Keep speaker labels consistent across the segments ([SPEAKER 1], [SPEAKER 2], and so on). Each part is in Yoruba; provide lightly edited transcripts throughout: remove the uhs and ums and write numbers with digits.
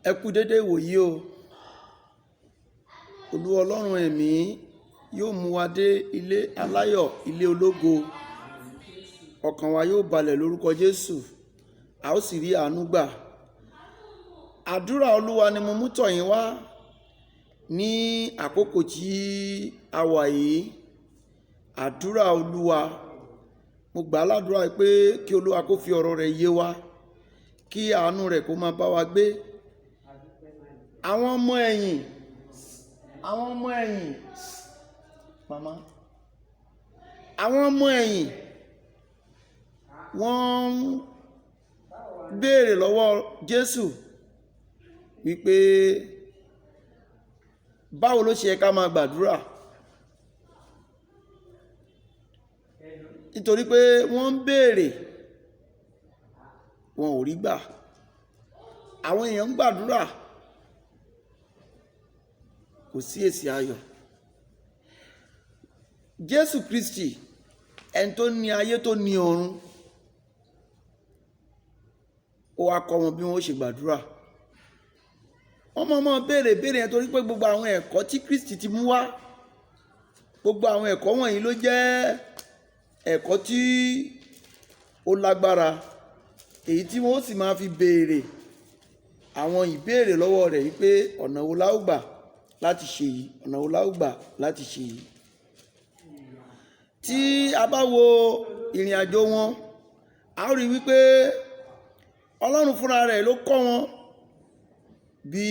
[SPEAKER 1] Ẹ kú dédé ìwòyí o. Olúwa Ọlọ́run ẹ̀mí yóò mú wa dé ilé aláyọ̀, ilé ológo. Ọkàn wa yóò balẹ̀ lórúkọ Jésù. A ó sì rí àánú gbà. Àdúrà Olúwa ni mo mú tọ̀ yín wá ní àkókò tí a wà yìí. Àdúrà Olúwa. Mo gbà á ládùúrà pé kí Olúwa kó fi ọ̀rọ̀ rẹ̀ yé wa, kí àánú rẹ̀ kó máa bá wa gbé. Àwọn ọmọ ẹ̀yìn mama àwọn ọmọ ẹ̀yìn wọ́n béèrè lọ́wọ́ Jésù wípé báwo ló ṣe yẹ ká máa gbàdúrà, nítorí pé wọ́n ń béèrè wọn ò rí gbà. Àwọn èèyàn ń gbàdúrà, kò sí èsì ayọ̀. Jésù Kristi, ẹni tó ní ayé tó ní ọ̀run, ó wá kọ́ wọn bí wọ́n ó ṣe gbàdúrà. Wọ́n mọ̀ béèrè yẹn torí pé gbogbo àwọn ẹ̀kọ́ tí Kristi ti mú wá, gbogbo àwọn ẹ̀kọ́ wọ̀nyí ló jẹ́ ẹ̀kọ́ tí ó lágbára, èyí tí wọ́n sì máa fi béèrè àwọn ìbéèrè lọ́wọ́ rẹ̀ wípé ọ̀nà wo la ó gbà láti ṣe yìí, ọ̀nà wo la ó gbà láti ṣe yìí. Tí a bá wo ìrìn àjò wọn, a ó rí wípé Ọlọ́run fúnra rẹ̀ ló kọ́ wọn bí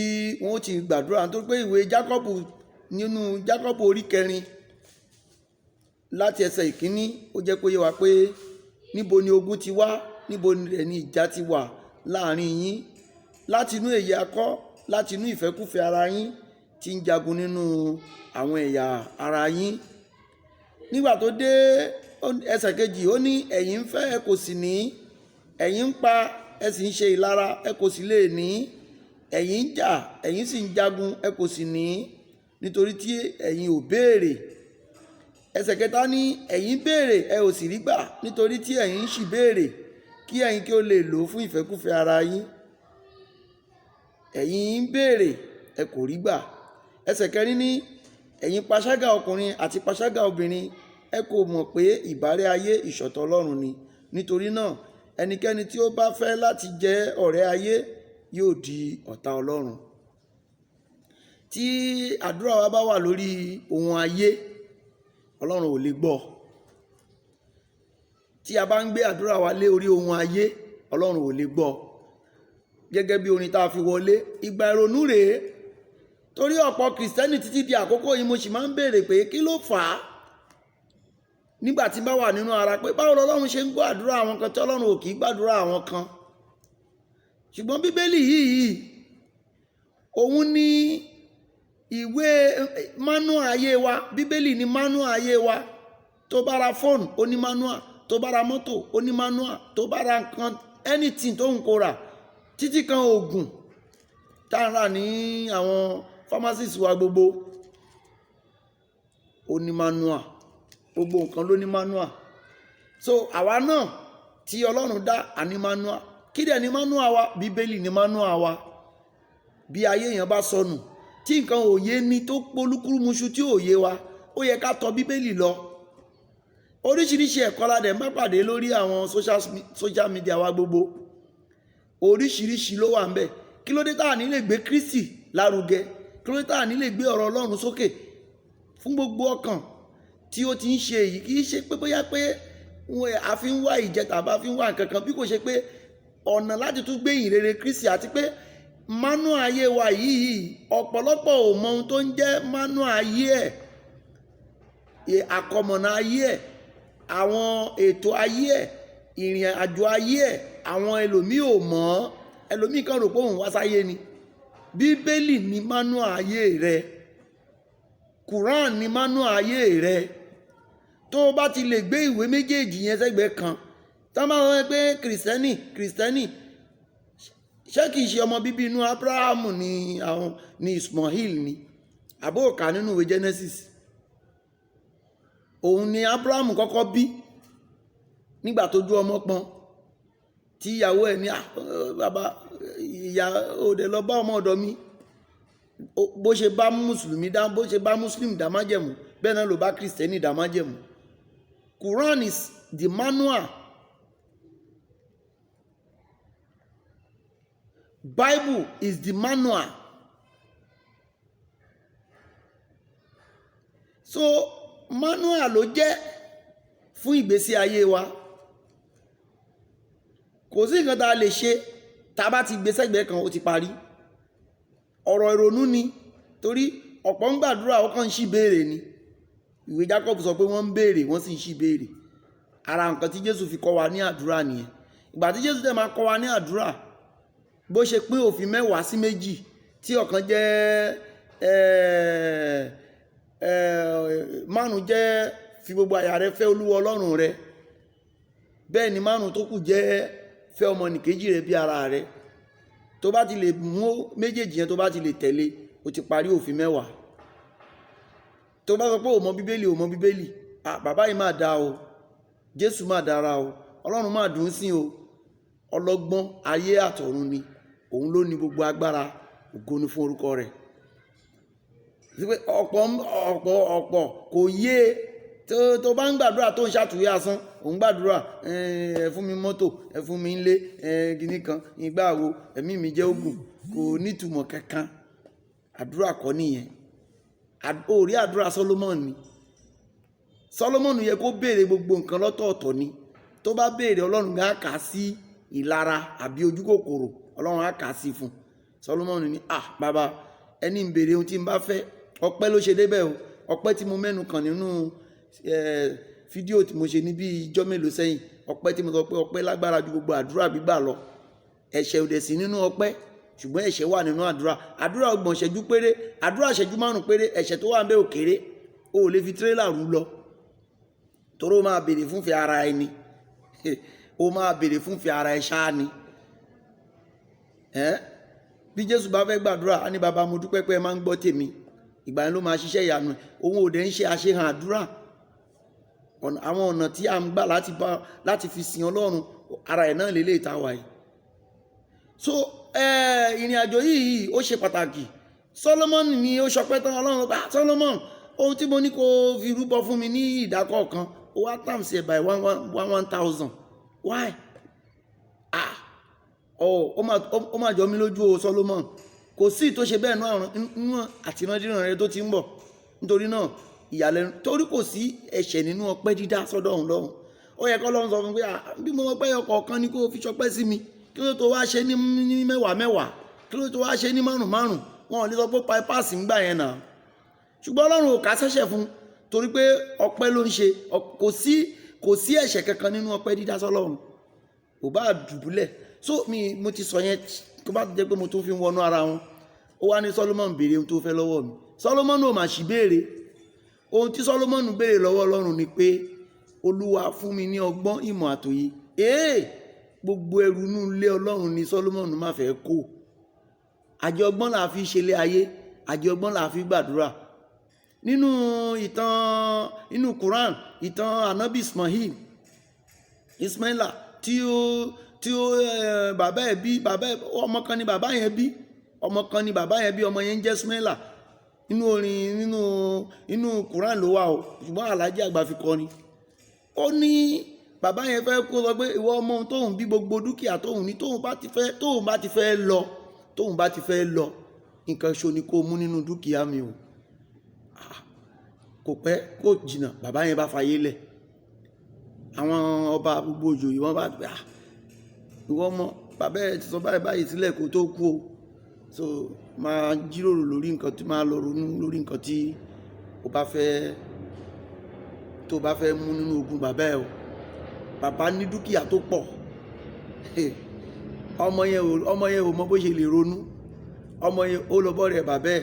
[SPEAKER 1] wọ́n ti gbàdúrà, nítorí pé ìwé Jákọ́bù, nínú Jákọ́bù orí 4 láti ẹsẹ̀ 1 ó jẹ́ kó yé wa pé níbo ni ogun ti wá, níbo rẹ̀ ni ìjà ti wà láàrin yín, láti inú èyí akọ́, láti inú ìfẹ́kúfẹ̀ẹ́ ara yín tí ń jagun nínú àwọn ẹ̀yà ara yín. Nígbà tó dé ẹsẹ̀ 2 ó ní ẹ̀yin ń fẹ́ ẹ kò sì ní, ẹ̀yin ń pa ẹ sì ń ṣe ìlara ẹ kò sì lè ní, ẹ̀yin ń jà ẹ̀yin sì ń jagun ẹ kò sì ní, nítorí tí ẹ̀yin ò béèrè. Ẹsẹ̀ 3 ní ẹ̀yin béèrè ẹ ò sì rí gbà, nítorí tí ẹ̀yin sì béèrè kí ẹ̀yin kí ó lè lò fún ìfẹ́kúfẹ̀ẹ́ ara yín. Ẹ̀yin ń béèrè ẹ kò rí gbà. Ẹsẹ̀ 4 ní ẹ̀yin panṣágà ọkùnrin àti panṣágà obìnrin, ẹ kò mọ̀ pé ìbárẹ́ ayé ìṣọ̀tọ̀ Ọlọ́run ni. Nítorí náà ẹnikẹ́ni tí ó bá fẹ́ láti jẹ́ ọ̀rẹ́ ayé yóò di ọ̀tá Ọlọ́run. Tí àdúrà wa bá wà lórí ohun ayé, Ọlọ́run ò lè gbọ́. Tí a bá ń gbé àdúrà wa lé orí ohun ayé, Ọlọ́run ò lè gbọ́. Gẹ́gẹ́ bí orin tá a fi wọlé, ìgbà ìrònú rèé. Torí ọ̀pọ̀ Kìrìsìtẹ́nì títí di àkókò yìí mo sì máa ń béèrè pé kí ló fà á nígbà tí bá wà nínú ara, pé báwo lọ́lọ́run ṣe ń gbọ́ àdúrà àwọn kan tí Ọlọ́run ò kì í gbàdúrà àwọn kan. Ṣùgbọ́n Bíbélì yìí òun ni ìwé manual ayé wa. Bíbélì ni manual ayé wa. Tó bá ra fóònù ó ní manual, tó bá ra mọ́tò ó ní manual, tó bá ra nǹkan anything tó ń kó rà, títí kan oògùn tá a rà ní àwọn pharmacies wa gbogbo ó ní manual, gbogbo nǹkan ló ní manual. So àwa náà tí Ọlọ́run dá a ní manual. Kí dẹ̀ ni manual wa? Bíbélì ni manual wa. Bí ayé èèyàn bá sọnù, tí nǹkan òye ni tó polúkúrúmuṣu tí òye wa, ó yẹ ká tọ̀ Bíbélì lọ. Oríṣiríṣi ẹ̀kọ́ la dẹ̀ má pàdé lórí àwọn social media wa gbogbo. Oríṣiríṣi ló wà ń bẹ̀. Kí ló dé tá à ní lè gbé Kristi lárugẹ? Kí ló dé tá à ní lè gbé ọ̀rọ̀ Ọlọ́run sókè fún gbogbo ọkàn tí ó ti ń ṣe èyí? Kì í ṣe pé bóyá pé a fi ń wá ìjẹ tàbí a fi ń wá nǹkan kan, bí kò ṣe pé ọ̀nà láti tún gbé ìrere Kristi, àti pé manual ayé wa yìí ọ̀pọ̀lọpọ̀ ò mọ ohun tó ń jẹ́ manual ayé ẹ̀, àkọmọ̀nà ayé ẹ̀, àwọn ètò ayé ẹ̀, ìrìn àjò ayé ẹ̀. Àwọn ẹlòmíì ò mọ̀, ẹlòmíì kan rò pé òun wá sáyé ni. Bíbélì ni manual ayé rẹ, Quran ni manual ayé rẹ. Tó o bá ti lè gbé ìwé méjèèjì yẹn sẹ́gbẹ̀ẹ́ kan, tá máa wọ́n pé kìrìsìtẹ́nì ṣé kìí ṣe ọmọ bíbí inú Abrahamu ni Ismail ni? Àbóòkà nínú ìwé Genesis, òun ni Abrahamu kọ́kọ́ bí nígbà tó ju ọmọ pọ́n, tí ìyàwó ẹ̀ ní bàbá ìyá òde lọ bá ọmọ ọ̀dọ̀ mi bó ṣe bá mùsùlùmí dá bó ṣe bá muslim dá májẹ̀mú bẹ́ẹ̀ náà ló bá kristẹni dá májẹ̀mú. Quran is the manual. Bible is the manual. So manual ló jẹ́ fún ìgbésí ayé wa. Kò sí nǹkan tá a lè ṣe tá a bá ti gbé sẹ́gbẹ̀ẹ́ kan ó ti parí. Ọ̀rọ̀ ìrònú ni torí ọ̀pọ̀ ń gbàdúrà ó kàn ń ṣì béèrè ni. Ìwé Jacob sọ pé wọ́n ń béèrè wọ́n sì ń ṣì béèrè. Ara nǹkan tí Jésù fi kọ́ wa ní àdúrà nìyẹn. Ìgbà tí Jésù dẹ̀ máa kọ́ wa ní àdúrà bó ṣe pín òfin 10 sí 2 tí ọ̀kan jẹ́ 5 jẹ́ fi gbogbo àyà rẹ fẹ́ Olúwa Ọlọ́run rẹ, bẹ́ẹ̀ ni 5 tó kù jẹ́ fẹ́ ọmọnìkejì rẹ bí ara rẹ. Tó bá ti lè mú méjèèjì yẹn tó bá ti lè tẹ̀lé ó ti parí òfin 10. Tó bá sọ pé ò mọ bíbélì ò mọ bíbélì, bàbá yìí máa dá o, Jésù máa dára o, Ọlọ́run máa dùn sí o. Ọlọ́gbọ́n ayé àtọ̀run ni, òun ló ní gbogbo agbára, ògo ni fún orúkọ rẹ̀. Ọ̀pọ̀ kò yé tó bá ń gbàdúrà tó ń ṣàtúnyẹ asán, òun gbàdúrà ẹ fún mi mọ́tò, ẹ fún mi ilé, gíní kan ìgbà wo ẹ̀mí mi jẹ́ ogun, kò nítumọ̀ kankan. Àdúrà kọ́ nìyẹn. Orí àdúrà Solomon ni. Solomon yẹ kó béèrè gbogbo nǹkan lọ́tọ̀ọ̀tọ̀ ni. Tó bá béèrè Ọlọ́run á kà sí ìlara àbí ojú kòkòrò, Ọlọ́run á kà sí fún. Solomon ní bàbá ẹni ń béèrè ohun tí ń bá fẹ́, ọpẹ́ ló ṣe débẹ̀ o. Ọpẹ́ tí mo mẹ́nu kàn nínú fídíò tí mo ṣe ní bí ijọ́ mélòó sẹ́yìn, ọpẹ́ tí mo sọ pé ọpẹ́ lágbára ju gbogbo àdúrà gbígbà lọ. Ẹ̀ṣẹ̀ ò dẹ̀ sí nínú ọpẹ́, ṣùgbọ́n ẹ̀ṣẹ̀ wà nínú àdúrà. Àdúrà 30 ìṣẹ́jú péré, àdúrà ìṣẹ́jú 5 péré, ẹ̀ṣẹ̀ tó wà ń bẹ ò kéré. O ò lè fi tírélà rú lọ torí ó máa béèrè fúnfẹ́ ara ẹni. Ó máa béèrè fúnfẹ́ ara ẹ ṣáá ni. Bí Jésù bá fẹ́ gbàdúrà á ní bàbá mo dúpẹ́ pé ẹ máa ń gbọ́ tèmi. Ìgbà yẹn ló máa ṣiṣẹ́ ìyanu ẹ̀. Òun ò dẹ̀ ń ṣe àṣehàn àdúrà. Àwọn ọ̀nà tí a ń gbà láti fi sin Ọlọ́run, ara ẹ̀ náà lélẹ̀ ìta wà yìí. So ìrìn àjò yìí ó ṣe pàtàkì. Solomon ni ó sọpẹ́ tán. Ọlọ́run bá Solomon ohun tí mo ní kó fi rúbọ fún mi ní ìdákọ̀ọ̀kan ó wá times ẹ̀ by 1,000. Why? Ó máa jọ mí lójú o Solomon. Kò sí tó ṣe bẹ́ẹ̀ nínú àtìrandíran rẹ tó ti ń bọ̀. Nítorí náà ìyàlẹ́nu torí kò sí ẹ̀ṣẹ̀ nínú ọpẹ́ dídá sọ́dọ̀ òun lọ́hùn. Ó yẹ kọ́ lọ́run sọ fún pé bí mo ọpẹ́ ọkọ̀ọ̀kan ni kó fi ṣọpẹ́ sí mi, kí ló tó wá ṣe ní 10, kí ló tó wá ṣe ní 5. Wọn ò lè sọ pé bypass ń gbà yẹn náà. Ṣùgbọ́n Ọlọ́run ò ká sẹ́ṣẹ̀ fún torí pé ọpẹ́ ló ń ṣe. Kò sí ẹ̀ṣẹ̀ kankan nínú ọpẹ́ dídá sọ́lọ́run. Ò bá dùbúlẹ̀. So mo ti sọ yẹn kó bá jẹ́ pé mo tún fi wọnú ara wọn. Ó wá ní Solomon béèrè ohun tó fẹ́ lọ́wọ́ mi. Solomon ò mà ṣì béèrè. Ohun tí Solomon béèrè lọ́wọ́ Ọlọ́run ni pé Olúwa fún mi ní ọgbọ́n ìmọ̀ àtòye. Gbogbo ẹrù inú ilé Ọlọ́run ni Solomon máa fẹ́ kó. Àjẹ ọgbọ́n là fi ṣe ilé ayé, àjẹ ọgbọ́n là fi gbàdúrà. Nínú Quran, ìtàn Ànábì Ismaila tí ó bàbá ẹ̀ bí, ọmọ kan ni bàbá yẹn bí, ọmọ yẹn ń jẹ́ Ismaila. Nínú Quran ló wà o, ṣùgbọ́n Àlájì àgbà fi kọ́ ni. Ó ní bàbá yẹn fẹ́ kó sọ pé ìwọ ọmọ tóun bí gbogbo dúkìá tóun ní tóun bá ti fẹ́ lọ nǹkan ṣo ni kó mú nínú dúkìá mi o. Kò pẹ́ kò jìnnà bàbá yẹn bá fayé lẹ̀. Àwọn ọba gbogbo òjòyè wọ́n bá gbà ìwọ ọmọ bàbá ẹ̀ ti sọ báyìí sílẹ̀ kó tó kú o. So máa jíròrò lórí nǹkan tí máa lọ ronú lórí nǹkan tí tó bá fẹ́ mú nínú ogún bàbá ẹ̀ o. Bàbá ní dúkìá tó pọ̀. Ọmọ yẹn ò mọ bó ṣe lè ronú. Ọmọ yẹn ó lọ bọ́ rẹ̀ bàbá ẹ̀,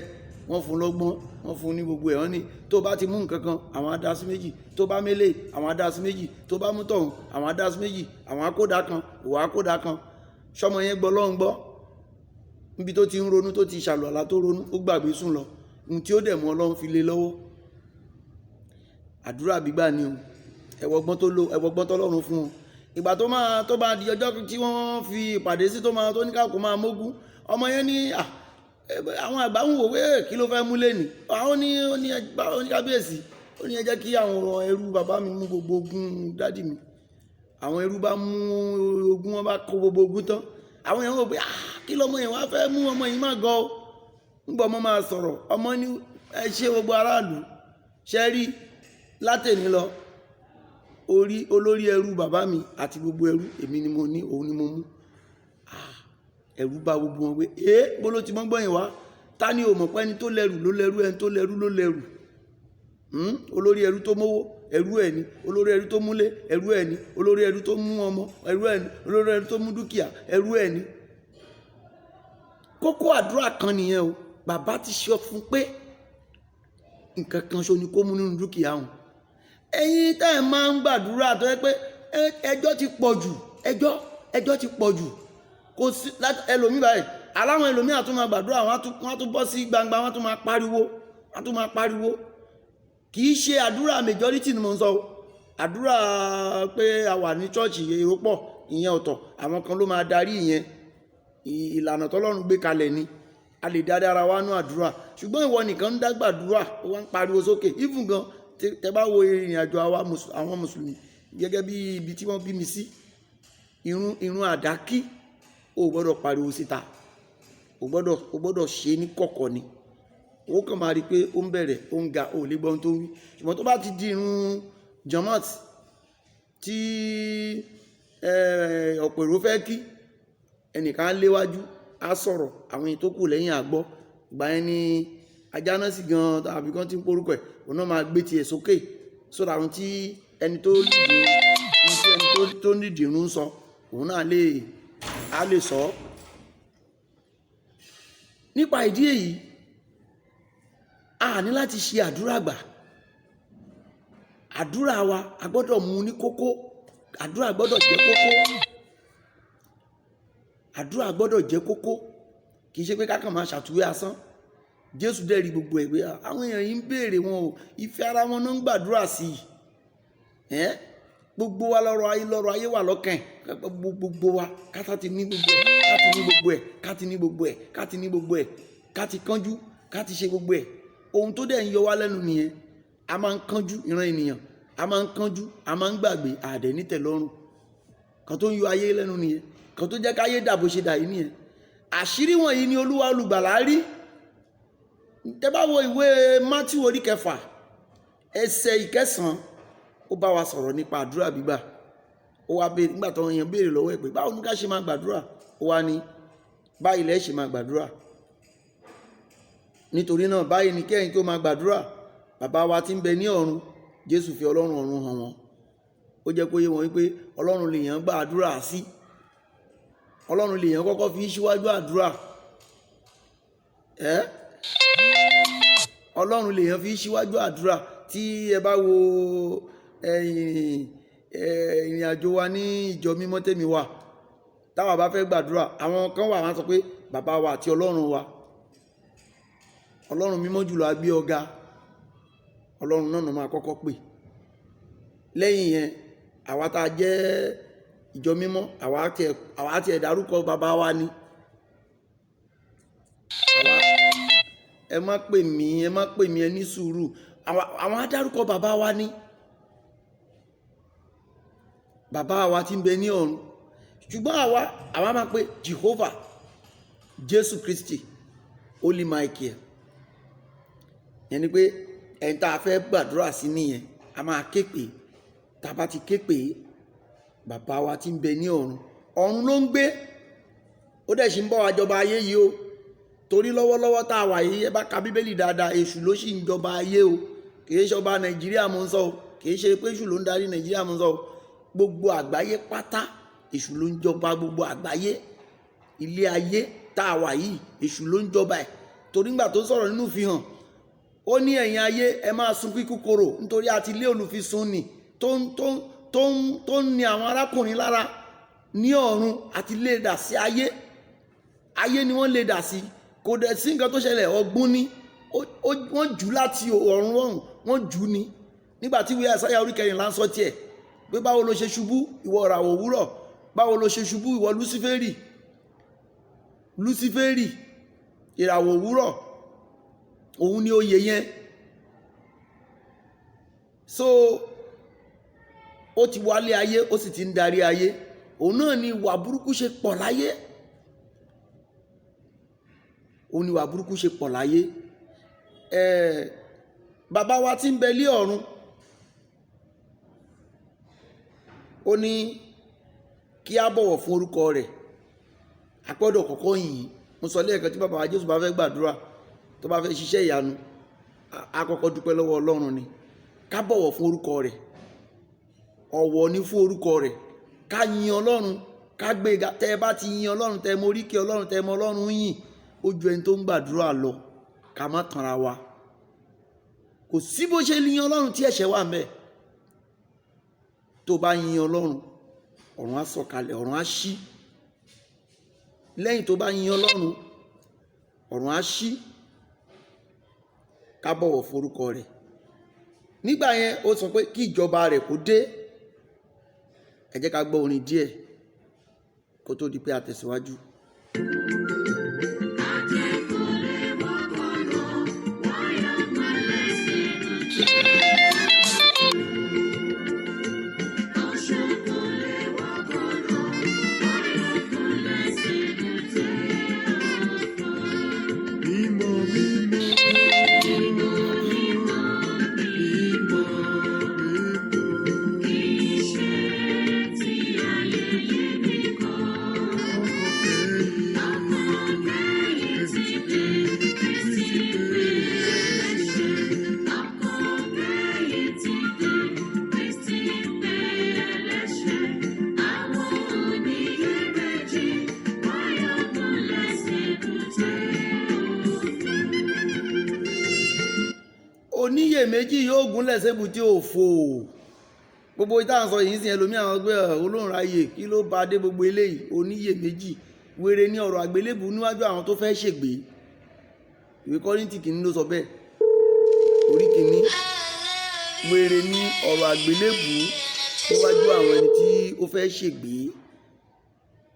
[SPEAKER 1] wọ́n fún lọ́gbọ́n, wọ́n fún ní gbogbo ẹ̀. Wọ́n ní tó bá ti mú nǹkan kan àwọn adá sí méjì, tó bá mélé àwọn adá sí méjì, tó bá mú tọ̀hún àwọn adá sí méjì, àwọn akódà kan òwò akódà kan. Ṣọmọ yẹn gbọ́ lọ́hùn gbọ́. Níbi tó ti ń ronú tó ti ṣàlùwàlá tó ronú ó gbàgbé sùn lọ. Ohun tí ó dẹ̀ mú Ọlọ́run fi lé lọ́wọ́. Àdúrà gbígbà ni o. Ẹ̀wọ̀gbọ́n tó Ọlọ́run fún o. ìgbà tó bá di ọjọ́ tí wọ́n fi ìpàdé sí tó ní káàkó máa mógún, ọmọ yẹn ní àwọn àgbà ń wò pé kí ló fẹ́ mú lẹ́nì, àwọn ní kábíyèsí ó ní ẹ jẹ́ kí àwọn ẹrú bàbá mi mú gbogbo ogún dádì mi. Àwọn ẹrú bá mú ogún, wọn bá kó gbogbo ogún tán, àwọn yẹn wò pé kí lọmọ yẹn wá fẹ́ mú, ọmọ yìí má gọ ọ. Nígbà ọmọ máa sọ̀rọ̀, ọmọ ní ẹ ṣe gbogbo aráàlú ṣe rí látẹ̀ní lọ olórí ẹrú bàbá mi àti gbogbo ẹrú èmi ni mo ní, òun ni mo mú. Ẹrú bá gbogbo wọn pé bó ló ti mọ́ gbọ́yìn wá, ta ni ò mọ̀ pé ẹni tó lẹ́rù ló lẹ́rù, ẹni tó lẹ́rù ló lẹ́rù. Olórí ẹrú tó mówó ẹrú ẹ̀ ni, olórí ẹrú tó múlé ẹrú ẹ̀ ni, olórí ẹrú tó mú ọmọ ẹrú ẹ̀ ni, olórí ẹrú tó mú dúkìá ẹrú ẹ̀ ni. Kókó àdúrà kan nìyẹn o. Bàbá ti sọ fún pé nǹkan kan ṣo ni kó mú nínú dúkìá òun. Ẹ̀yin tẹ́ ẹ̀ máa ń gbàdúrà tó yẹ pé ẹjọ́ ti pọ̀ jù, ẹjọ́ ti pọ̀ jù. Kò sí ẹlòmíì báyìí, aláwọn ẹlòmíì àtún máa gbàdúrà, wọ́n á tún bọ́ sí gbangba, wọ́n á tún máa pariwo. Kì í ṣe àdúrà majority ni mo ń sọ o. Àdúrà pé a wà ní chọ́ọ̀chì èrò pọ̀, ìyẹn ọ̀tọ̀, àwọn kan ló máa darí ìyẹn. Ìlànà tọ́lọ́run gbé kalẹ̀ ni, a lè dárí ara wa nú àdúrà. Ṣùgbọ́n ìwọ nìkan ń dá gbàdúrà, ó wá ń pariwo sókè. Even gan tẹ bá wo ìrìn àjò àwọn mùsùlùmí gẹ́gẹ́ bí ibi tí wọ́n bí mi sí, irun àdákí ó gbọ́dọ̀ pariwo síta, ó gbọ́dọ̀ ṣe ní kọ̀kọ̀ ni. Ó kàn máa rí pé ó ń bẹ̀rẹ̀, ó ń ga, ó lè gbọ́n tó ń wí. Ṣùgbọ́n tó bá ti di irun jamat tí ọ̀pọ̀ èrò fẹ́ kí, ẹnìkan á léwájú á sọ̀rọ̀, àwọn èyí tó kù lẹ́yìn àgbọ́. Ìgbà yẹn ni ajánásì gan tàbí kan tí ń porúkọ ẹ̀, òun náà máa gbé tiẹ̀ sókè sódà àwọn tí ẹni tó nídìí irun sọ, òun náà á lè sọ. Nípa ìdí èyí, a ní láti ṣe àdúrà gbà. Àdúrà wa a gbọ́dọ̀ mú ní kókó. Àdúrà gbọ́dọ̀ jẹ́ kókó. Àdúrà gbọ́dọ̀ jẹ́ kókó. Kì í ṣe pé kákan máa ṣàtúwé asán. Jésù dẹ́rì gbogbo ẹ̀ pé àwọn èèyàn yìí ń béèrè, wọn ò ìfẹ́ ara wọn náà ń gbàdúrà sí i. Gbogbo wa lọ́rọ̀ ayé wà lọ́kàn, gbogbo wa ká ti ní gbogbo ẹ̀, ká ti ní gbogbo ẹ̀, ká ti ní gbogbo ẹ̀, ká ti ní gbogbo ẹ̀, ká ti kánjú, ká ti ṣe gbogbo ẹ̀. Ohun tó dẹ̀ ń yọ wá lẹ́nu nìyẹn. A máa ń kánjú, ìran ènìyàn a máa ń kánjú, a máa ń gbàgbé, àdẹ̀ nítẹ̀lọ́rùn. Kan tó ń yọ ayé lẹ́nu nìyẹn, kan tó jẹ́ káyé dà bó ṣe dà yìí nìyẹn. Àṣírí wọ̀nyí ni Olúwa olùgbàlà rí. Tẹ́ bá wo ìwé Mátíù orí 6 ẹsẹ̀ 9, ó bá wa sọ̀rọ̀ nípa àdúrà gbígbà. Ó wá béèrè, nígbà tó yẹn béèrè lọ́wọ́ ẹ̀ pé báwo ni ká ṣe máa gbàdúrà, ó wá ní báyìí lẹ́ ṣe máa gbàdúrà. Nítorí náà báyìí ni kẹ́yìn tó máa gbàdúrà: bàbá wa tí ń bẹ ní ọ̀run. Jésù fi Ọlọ́run ọ̀run hàn wọ́n. Ó jẹ́ kó yé wọn wípé Ọlọ́run lèèyàn gba àdúrà sí. Ọlọ́run lèèyàn kọ́kọ́ fi síwájú àdúrà. Ọlọ́run lèèyàn fi síwájú àdúrà. Tí ẹ bá wo ìrìn àjò wa ní ìjọ mímọ́ tèmi wà, táwa bá fẹ́ gbàdúrà, àwọn kan wà wọ́n sọ pé bàbá wa àti Ọlọ́run wa. Ọlọ́run mímọ́ jùlọ a gbé ọ̀gá. Ọlọ́run náà máa kọ́kọ́ pè. Lẹ́yìn yẹn, àwa tá a jẹ́ ìjọ mímọ́, àwa ti ẹ̀ dárúkọ bàbá wa ni. Ẹ má pè mí, ẹ ní sùúrù. Àwọn á dárúkọ bàbá wa ni. Bàbá wa tí ń bẹ ní ọ̀run. Ṣùgbọ́n àwa máa pè Jehovah, Jésù Kristi, Holy Micheal. Yẹn ni pé ẹni tá a fẹ́ gbàdúrà sí nìyẹn. A máa ké pè. Tá a bá ti ké pè, bàbá wa tí ń bẹ ní ọ̀run. Ọ̀run ló ń gbé. Ó dẹ̀ ṣì ń bọ̀ wá jọba ayé yìí o. Torí lọ́wọ́lọ́wọ́ tá a wà yìí, ẹ bá ka Bíbélì dáadáa, èṣù ló sì ń jọba ayé o. Kìí ṣe ọba Nàìjíríà mo ń sọ o. Kìí ṣe pé èṣù ló ń darí Nàìjíríà mo ń sọ o. Gbogbo àgbáyé pátá èṣù ló ń jọba gbogbo àgbáyé. Ilé ayé tá a wà yìí, èṣù ló ń jọba ẹ̀. Torí ńgbà tó sọ̀rọ̀ nínú Ìfihàn, ó ní ẹ̀yin ayé ẹ máa sun kíkúkorò nítorí àti ilé olùfisùn ni tó ń ni àwọn arákùnrin lára ní ọ̀run àti lè dà sí ayé. Ayé ni wọ́n lè dà sí. Kò dẹ̀ sí nǹkan tó ṣẹlẹ̀, ọgbọ́n ni. Wọ́n jù láti ọ̀run wọ́n jù ni. Nígbà tí ìwé Àìsáyà orí 14 ń sọ tiẹ̀, pé báwo ló ṣe ṣubú ìwọ ìràwọ̀ òwúrọ̀, báwo ló ṣe ṣubú ìwọ Lúsíférì ìràwọ̀ òwúrọ̀, òun ni oyè yẹn. So ó ti wálé ayé, ó sì ti ń darí ayé. Òun náà ni ìwà burúkú ṣe pọ̀ láyé. Òun ni ìwà burúkú ṣe pọ̀ láyé. Bàbá wa tí ń bẹ lé ọ̀run, ó ní kí a bọ̀wọ̀ fún orúkọ rẹ̀. A gbọ́dọ̀ kọ́kọ́ yìn. Mo sọ lẹ́ẹ̀kan tí bàbá wa Jésù bá fẹ́ gbàdúrà, tó bá fẹ́ ṣiṣẹ́ ìyanu, a kọ́kọ́ dúpẹ́ lọ́wọ́ Ọlọ́run ni. Ká bọ̀wọ̀ fún orúkọ rẹ̀. Ọ̀wọ̀ ni fún orúkọ rẹ̀. Ká yin Ọlọ́run, ká gbéga. Tẹ́ ẹ bá ti yin Ọlọ́run, tẹ́ ẹ mọ oríkì Ọlọ́run, tẹ́ ẹ mọ Ọlọ́run yìn, ó ju ẹni tó ń gbàdúrà lọ. Ká má tanra wa. Kò sí bó ṣe yin Ọlọ́run tí ẹ̀ṣẹ̀ wà ńbẹ̀. Tó bá yin Ọlọ́run, ọ̀run á sọ̀kalẹ̀, ọ̀run á ṣí. Lẹ́yìn tó bá yin Ọlọ́run, ọ̀run á ṣí. Ká bọ̀wọ̀ fún orúkọ rẹ̀. Nígbà yẹn ó sọ pé kí ìjọba rẹ̀ kó dé. Ẹ jẹ́ ká gbọ́ orin díẹ̀ kó tó di pé a tẹ̀síwájú. Oníyèméjì yóò gúnlẹ̀ sébùté òfo. Gbogbo ìta ń sọ yìí sí ẹlòmíràn gbé olóhùn ráyè, kí ló bá dé gbogbo eléyìí? Oníyèméjì wèrè ní ọ̀rọ̀ àgbélébù níwájú àwọn tó fẹ́ ṣègbé. Ìwé Kọ́ríńtì kìíní ló sọ bẹ́ẹ̀, orí kìíní. Wèrè ní ọ̀rọ̀ àgbélébù níwájú àwọn ẹni tí ó fẹ́ ṣègbé.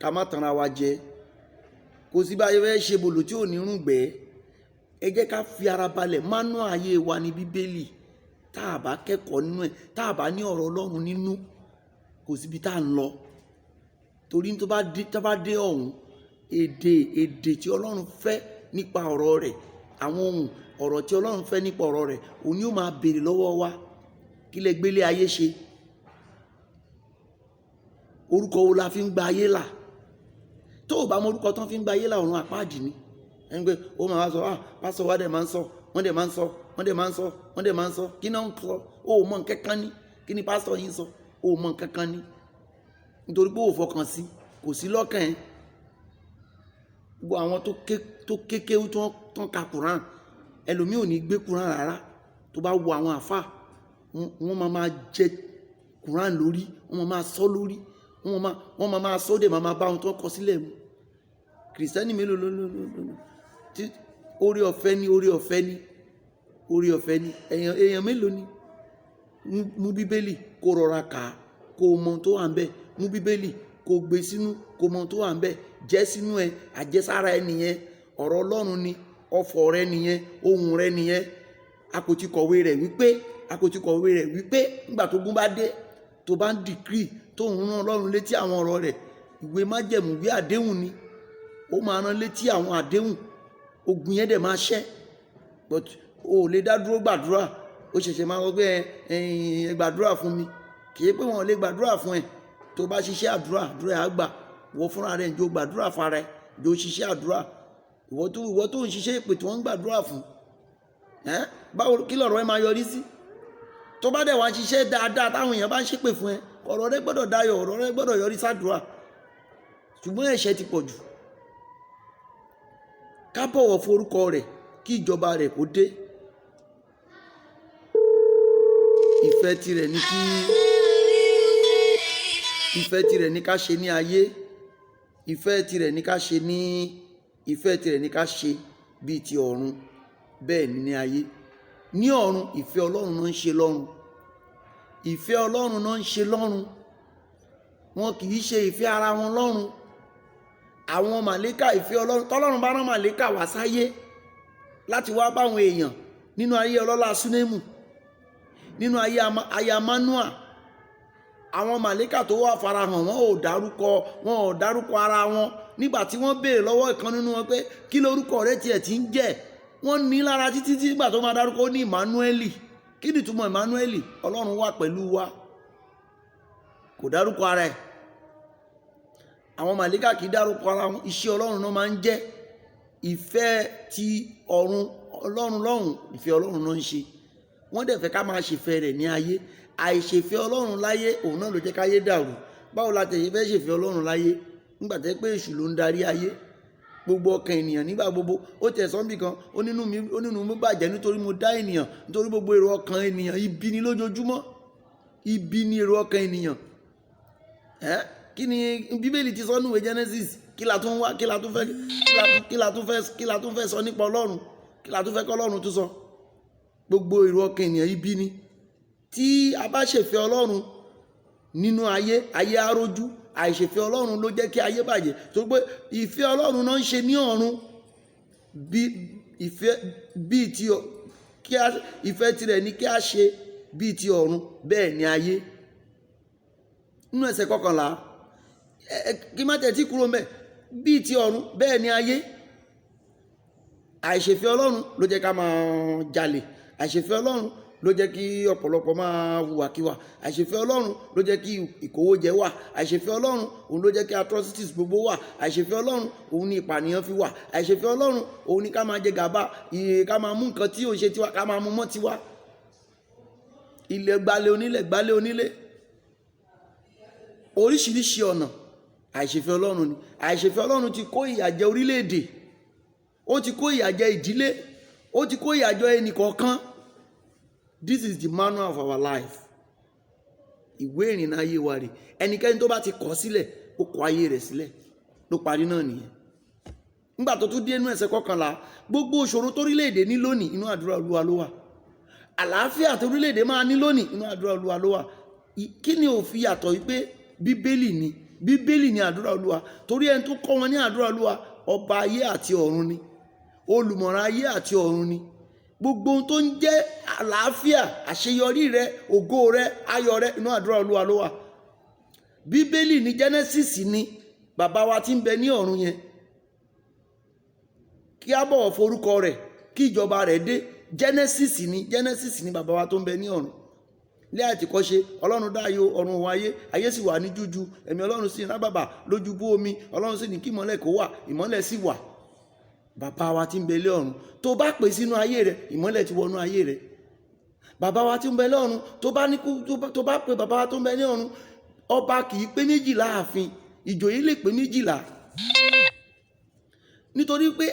[SPEAKER 1] Ká má tanra wa jẹ. Kò sí báyìí fẹ́ ṣe bòlò tí ò ní rùngbẹ́. Ẹ jẹ́ ká fi ara balẹ̀. Mánú ayé wa ní Bíbélì. Tá a bá kẹ́kọ̀ọ́ nínú ẹ̀, tá a bá ní ọ̀rọ̀ Ọlọ́run nínú, kò síbi tá a ń lọ. Torí tó bá dé ọ̀hún, èdè tí Ọlọ́run fẹ́ nípa ọ̀rọ̀ rẹ̀, àwọn ohun ọ̀rọ̀ tí Ọlọ́run fẹ́ nípa ọ̀rọ̀ rẹ̀, òun yóò máa béèrè lọ́wọ́ wa. Kí lẹ gbélé ayé ṣe? Orúkọ wo la fi ń gba ayé là? Tó o bá mọ orúkọ tán fi ń gba ayé là, ọ̀run àpáàdì ni. Ẹni pé ó máa sọ, pásọ̀ wa dẹ̀ máa ń sọ, wọ́n dẹ̀ máa ń sọ, wọ́n dẹ̀ máa ń sọ, wọ́n dẹ̀ máa ń sọ. Kí náà ń sọ? O ò mọ nǹkan kan ní. Kí ni pásọ̀ yín sọ? O ò mọ nǹkan kan ní. Nítorí pé o ò fọkàn sí, kò sí lọ́kàn ẹ̀. Gbogbo àwọn tó kékeré tó ń ka Quran, ẹlòmíì ò ní gbé Quran rárá. Tó bá wo àwọn àfà, wọ́n máa jẹ Quran lórí, wọ́n máa sọ lórí, wọ́n máa sọ dé, máa bá wọn tó kọ sílẹ̀ mu. Kìrìsìtẹ́nì mélòó ló tí orí ọ̀fẹ́ ni èèyàn mélòó ni? Mú Bíbélì kó rọra kà á, kó mọ tó wà ń bẹ̀. Mú Bíbélì kó gbé sínú, kó mọ tó wà ń bẹ̀. Jẹ́ sínú ẹ, àjẹsára ẹ nìyẹn. Ọ̀rọ̀ Ọlọ́run ni, ọfọ̀ rẹ nìyẹn, ohùn rẹ nìyẹn. Akòtíkọ̀wé rẹ̀ wípé nígbà tó gún bá dé, tó bá ń dìkírì, tó ń rán Ọlọ́run létí àwọn ọ̀rọ̀ rẹ̀, ìwé májẹ̀mú, ìwé àdéhùn ni. Ó máa rán létí àwọn àdéhùn, ogun yẹn dẹ̀ máa ṣẹ́. But o ò lè dá dúró gbàdúrà. Ó ṣẹ̀ṣẹ̀ máa sọ pé ẹ gbàdúrà fún mi. Kì í pé wọn ò lè gbàdúrà fún ẹ. Tó bá ṣiṣẹ́ àdúrà á gbà. Wọ fúnra rẹ̀ ń jó gbàdúrà fara ẹ, jó ṣiṣẹ́ àdúrà. Ìwọ tó ń ṣiṣẹ́ ìpè tí wọ́n ń gbàdúrà fún. Báwo kí lọ̀rọ̀ ẹ máa yọrí sí? Tó bá dẹ̀ wá ṣiṣẹ́ dáadáa táwọn èèyàn bá ń ṣépè fún ẹ, ọ̀rọ̀ rẹ gbọ́dọ̀ dayọ̀, ọ̀rọ̀ rẹ gbọ́dọ̀ yọrí sádùúrà. Ṣùgbọ́n ẹ̀ṣẹ̀ ti pọ̀ jù. Ká bọ̀wọ̀ fún orúkọ rẹ̀, kí ìjọba rẹ̀ kó dé. Ìfẹ́ tirẹ̀ ní ká ṣe ní ayé. Ìfẹ́ tirẹ̀ ní ká ṣe bíi ti ọ̀run. Bẹ́ẹ̀ ni ní ayé. Ní ọ̀run, ìfẹ́ Ọlọ́run náà ń ṣe lọ́run. ìfẹ́ Ọlọ́run náà ń ṣe lọ́run, wọn kì í ṣe ìfẹ́ ara wọn lọ́run. Àwọn màlẹ́kà ìfẹ́ Ọlọ́run, tọ́lọ́run bá rán màlẹ́kà wá sáyé láti wá báwọn èèyàn nínú ayé ọlọ́lá Súnémù, nínú ayé aya Manoa, àwọn màlẹ́kà tó wà farahàn wọn ò dárúkọ ara wọn. Nígbà tí wọ́n béèrè lọ́wọ́ ìkan nínú wọn pé kí lórúkọ rẹ̀ tiẹ̀ ti ń jẹ́, wọ́n ní lára títí nígbà tó máa dárúkọ ní Emmanueli. Kí ni ìtumọ̀ Emmanueli? Ọlọ́run wà pẹ̀lú wa. Kò dárúkọ ara ẹ̀. Àwọn màlẹ́kà kì í dárúkọ ara wọn, iṣẹ́ Ọlọ́run náà máa ń jẹ́. Ìfẹ́ ti ọ̀run Ọlọ́run lọ́hùn, ìfẹ́ Ọlọ́run náà ń ṣe. Wọ́n dẹ̀ fẹ́ ká máa ṣèfẹ́ rẹ̀ ní ayé. Àìṣèfẹ́ Ọlọ́run láyé òun náà ló jẹ́ káyé dàrú. Báwo la tẹ̀yẹ fẹ́ ṣèfẹ́ Ọlọ́run láyé nígbà tẹ́ pé èṣù ló ń darí ayé? Gbogbo ọkàn ènìyàn nígbà gbogbo, ó tẹ̀ sọ́nbì kan, ó nínú mi bàjẹ́ nítorí mo dá ènìyàn, nítorí gbogbo èrò ọkàn ènìyàn ibi ni lójoojúmọ́. Ibi ni èrò ọkàn ènìyàn. Kí ni Bíbélì ti sọ nínú ìwé Genesis? Kí la tún wá, kí la tún fẹ́ sọ nípa Ọlọ́run? Kí la tún fẹ́ kọ́ Ọlọ́run tún sọ? Gbogbo èrò ọkàn ènìyàn ibi ni. Tí a bá ṣèfẹ́ Ọlọ́run nínú ayé arójú. Àìṣèfẹ́ Ọlọ́run ló jẹ́ kí ayé bàjẹ́. Tó pé ìfẹ́ Ọlọ́run náà ń ṣe ní ọ̀run, ìfẹ́ tirẹ̀ ní kí a ṣe bíi ti ọ̀run, bẹ́ẹ̀ ni ayé. Nínú ẹsẹ̀ 11, kí má tẹ̀tí kúrò mẹ́, bíi ti ọ̀run bẹ́ẹ̀ ni ayé. Àìṣèfẹ́ Ọlọ́run ló jẹ́ ká máa jalè. Àìṣèfẹ́ Ọlọ́run ló jẹ́ kí ọ̀pọ̀lọpọ̀ máa hùwàkiwà. Àìṣèfẹ́ Ọlọ́run ló jẹ́ kí ìkówójẹ wà. Àìṣèfẹ́ Ọlọ́run òun ló jẹ́ kí atrocities gbogbo wà. Àìṣèfẹ́ Ọlọ́run òun ni ìpànìyàn fi wà. Àìṣèfẹ́ Ọlọ́run òun ni ká máa jẹ gàba, ká máa mú nǹkan tí ò ṣe tiwa, ká máa mú mọ́ tiwa. Ilẹ̀ gbalẹ̀ onílé. Oríṣiríṣi ọ̀nà àìṣèfẹ́ Ọlọ́run ni. Àìṣèfẹ́ Ọlọ́run ti kó ìyà jẹ orílẹ̀-èdè, ó ti kó ìyà jẹ ìdílé, ó ti kó ìyà jẹ ẹnìkọ̀ọ̀kan. This is the manual of our life. Ìwé ìrìnnà ayé wa rè. Ẹnikẹ́ni tó bá ti kọ̀ sílẹ̀, ó kọ ayé rẹ̀ sílẹ̀. Ló parí náà nìyẹn. Nígbà tó tún dé inú ẹsẹ̀ 11, gbogbo òṣòro torílẹ̀-èdè ní lónìí inú àdúrà Olúwa ló wà. Àlàáfíà torílẹ̀-èdè máa ní lónìí inú àdúrà Olúwa ló wà. Kí ni ó fi yàtọ̀ wípé Bíbélì ni àdúrà Olúwa? Torí ẹni tó kọ́ wọn ní àdúrà Olúwa, ọba ayé àti ọ̀run ni. Olùmọ̀ràn ayé àti ọ̀run ni. Gbogbo ohun tó ń jẹ́ àlàáfíà, àṣeyọrí rẹ, ògo rẹ, ayọ̀ rẹ inú àdúrà Olúwa ló wà. Bíbélì ní Genesis ni bàbá wa tí ń bẹ ní ọ̀run yẹn. Kí á bọ̀wọ̀ forúkọ rẹ̀, kí ìjọba rẹ̀ dé. Genesis ni bàbá wa tó ń bẹ ní ọ̀run. Ilé àtìkọ́ṣe Ọlọ́run dá ọ̀run òun ayé sì wà ní jújú, ẹ̀mí Ọlọ́run sì ń rábàbà lójú bú omi. Ọlọ́run sì ní kí ìmọ́lẹ̀ kó wà, ìmọ́lẹ̀ sì wà. Bàbá wa tí ń bẹ lé ọ̀run, tó bá pè sínú ayé rẹ̀, ìmọ́lẹ̀ ti wọnú ayé rẹ̀. Bàbá wa tí ń bẹ lé ọ̀run, tó bá pè bàbá wa tó ń bẹ ní ọ̀run, ọba kì í pé 12 ààfin, ìjòyè lè pé 12. Nítorí pé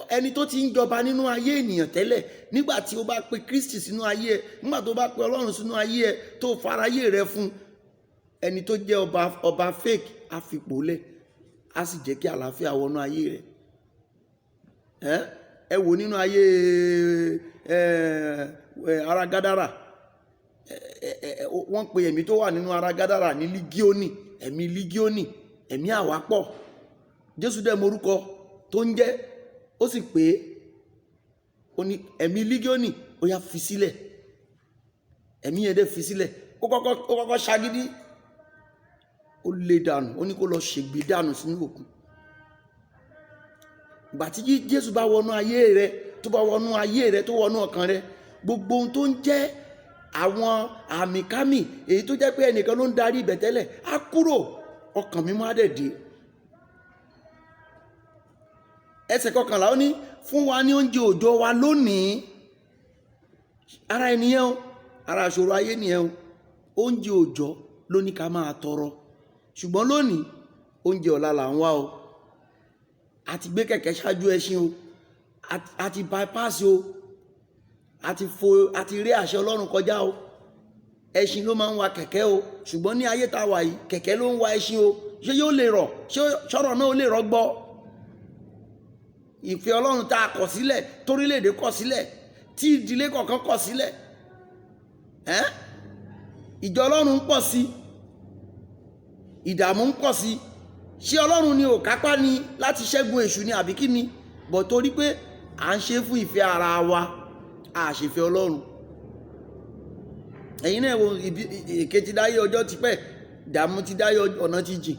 [SPEAKER 1] ẹni tó ti ń jọba nínú ayé ènìyàn tẹ́lẹ̀, nígbà tí ó bá pe Kristi sínú ayé ẹ, nígbà tó bá pe Ọlọ́run sínú ayé ẹ, tó farayé rẹ fún, ẹni tó jẹ́ ọba fake á fipò lẹ̀, á sì jẹ́ kí àlàáfíà wọnú ayé rẹ̀. Ẹ wò nínú ayé ara Gádárà, wọ́n pe ẹ̀mí tó wà nínú ara Gádárà ní Lígíónì, ẹ̀mí Lígíónì, ẹ̀mí àwápọ̀. Jésù dẹ̀ morúkọ tó ń jẹ́, ó sì pé ó ní ẹ̀mí Lígíónì ó yá fi sílẹ̀. Ẹ̀mí yẹn dẹ̀ fi sílẹ̀, ó kọ́kọ́ ṣagídí, ó lé dànù, ó ní kó lọ ṣègbè dànù sínú òkun. Ìgbà tí Jésù bá wọnú ayé rẹ, tó bá wọnú ayé rẹ, tó wọnú ọkàn rẹ, gbogbo ohun tó ń jẹ́ àwọn àmìkámì èyí tó jẹ́ pé ẹnìkan ló ń darí ibẹ̀ tẹ́lẹ̀ á kúrò, ọkàn mímọ́ á dẹ̀ dé. Ẹsẹ̀ 11 ó ní fún wa ní oúnjẹ òòjọ́ wa lónìí. Ara ènìyàn o, ara àṣòro ayé nìyẹn o. Oúnjẹ òòjọ́ ló ní ká máa tọrọ. Ṣùgbọ́n lónìí oúnjẹ ọ̀la là ń wá o. A ti gbé kẹ̀kẹ́ ṣáájú ẹṣin o. A ti bypass o. A ti rí àṣẹ Ọlọ́run kọjá o. Ẹṣin ló máa ń wa kẹ̀kẹ́ o. Ṣùgbọ́n ní ayé tá a wà yìí, kẹ̀kẹ́ ló ń wa ẹṣin o. Ṣé yóò lè rọ̀? Ṣé ṣọ́rọ̀ náà ó lè rọgbọ? Ìfẹ́ Ọlọ́run tá a kọ̀ sílẹ̀, torílẹ̀-èdè kọ̀ sílẹ̀, tí ìdílé kọ̀ọ̀kan kọ̀ sílẹ̀, ìjọ Ọlọ́run ń pọ̀ sí, ìdààmú ń pọ̀ sí. Ṣé Ọlọ́run ni ò kápá ni láti ṣẹ́gun èṣù ni àbí kí ni? Bọ̀ torí pé à ń ṣe fún ìfẹ́ ara wa, a ṣèfẹ́ Ọlọ́run. Ẹ̀yin náà wo èké ti dáyé ọjọ́ ti pẹ́, ìdààmú ti dáyé ọ̀nà ti jìn.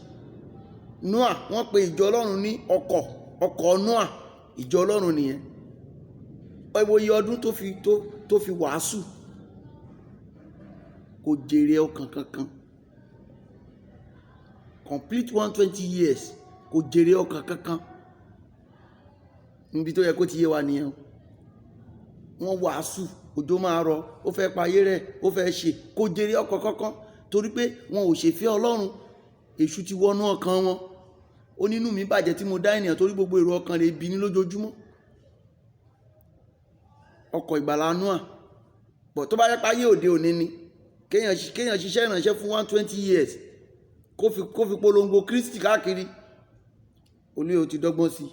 [SPEAKER 1] Noah wọ́n pe ìjọ Ọlọ́run ní ọkọ̀ Noah, ìjọ Ọlọ́run nìyẹn. Ẹ wo iye ọdún tó fi wàásù, kò jèrè ọkàn kankan. Complete 120 years kò jèrè ọkàn kankan. Níbi tó yẹ kó ti yé wa nìyẹn. Wọ́n wàásù, òjò máa rọ̀, ó fẹ́ payé rẹ̀, ó fẹ́ ṣe, kò jèrè ọkàn kankan torí pé wọn ò ṣèfẹ́ Ọlọ́run. Èṣù ti wọnú ọkàn wọn. Ó nínú mi bàjẹ́ tí mo dá ènìyàn torí gbogbo èrò ọkàn rẹ̀ bí ní lójoojúmọ́. Ọkọ̀ ìgbàlà Noah. Bọ̀ tó bá yẹ payé òde òní ni kéèyàn ṣiṣẹ́ ìrànṣẹ́ fún 120 years kó fi polongo Kristi káàkiri, olóyè ti dọ́gbọ́n sí.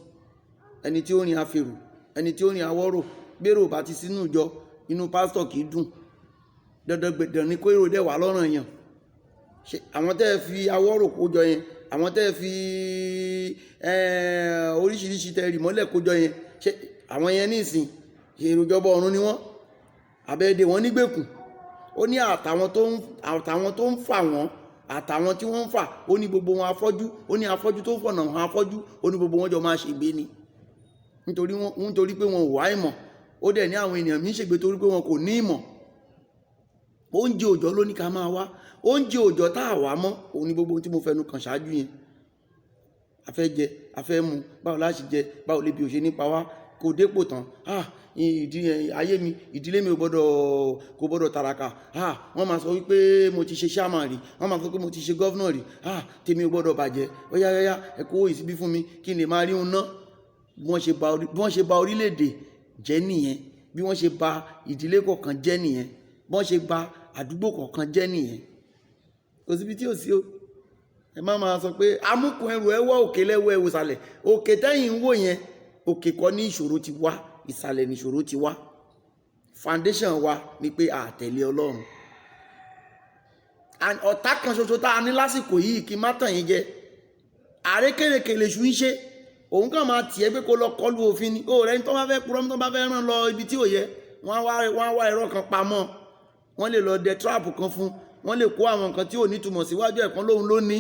[SPEAKER 1] Ẹni tí ó rìn afèrò, ẹni tí ó rìn awọ́rò, gbèrò bá ti sínú ìjọ, inú pásítọ̀ kì í dùn. Dandan gbẹ̀dàn ni kó èrò dẹ̀ wà lọ́rùn èèyàn. Àwọn tẹ́ fi awọ́rò kójọ yẹn, àwọn tẹ́ fi oríṣiríṣi tẹ́ rì mọ́lẹ̀ kójọ yẹn, àwọn yẹn ní ìsìn èrò ìjọba ọ̀run ni wọ́n, àbẹ̀dẹ̀ wọn nígbèkùn. Ó ní àtàwọn tó ń fà wọ́n, àtàwọn tí wọ́n ń fà, ó ní gbogbo wọn afọ́jú, ó ní afọ́jú tó ń fọ̀nà wọn afọ́jú, ó ní gbogbo wọn jọ máa ṣègbé ni. Nítorí pé wọn ò wá ìmọ̀. Ó dẹ̀ ní àwọn ènìyàn mí ṣègbé torí pé wọn kò ní ìmọ̀. Oúnjẹ òòjọ́ ló ní ká máa wá. Oúnjẹ òòjọ́ tá a wá mọ́, òun ni gbogbo tí mo fẹnu kàn ṣáájú yẹn. A fẹ́ jẹ, a fẹ́ mu, báwo la ṣe jẹ, báwo lè bí o ṣe nípa wá, kò dépò tán. Ayé mi, ìdílé mi kò gbọdọ̀ tàràkà. Wọ́n máa sọ wípé mo ti ṣe chairman rí, wọ́n máa sọ pé mo ti ṣe governor rí. Tèmi ò gbọdọ̀ bàjẹ́. Ó yá ẹ kó ìsibí fún mi kí n lè máa rí un ná. Bí wọ́n ṣe ba orílẹ̀-èdè jẹ́ nìyẹn. Bí wọ́n ṣe ba ìdílé kọ̀ọ̀kan jẹ́ nìyẹn. Bí wọ́n ṣe ba àdúgbò kọ̀ọ̀kan jẹ́ nìyẹn. Kò síbi tí ò sí o. Ẹ má máa sọ pé amúkùn ẹrù ẹ wọ́ òkè lẹ́wọ́ ẹ wòsàlẹ̀. Òkè tẹ́yìn ń wò yẹn, òkè kọ́ ní ìṣòro ti wá, ìsàlẹ̀ ní ìṣòro ti wá. Foundation wa ni pé a tẹ̀lé Ọlọ́run. Ọ̀tá kan ṣoṣo tá a ní lásìkò yìí kí n má tàn yín jẹ. Àrékèrèkè lèṣù ń ṣe. Òun kàn máa tiẹ̀ pé kó lọ kọlu òfin ni. Rẹ̀ ní tó bá fẹ́ purọ́, tó bá fẹ́ rán lọ ibi tí ò yẹ, wọ́n á wá ẹ̀rọ kan pamọ́. Wọ́n lè lọ dẹ trap kan fún. Wọ́n lè kó àwọn nǹkan tí ò ní túmọ̀ síwájú ẹ̀kan lóhun ló ní.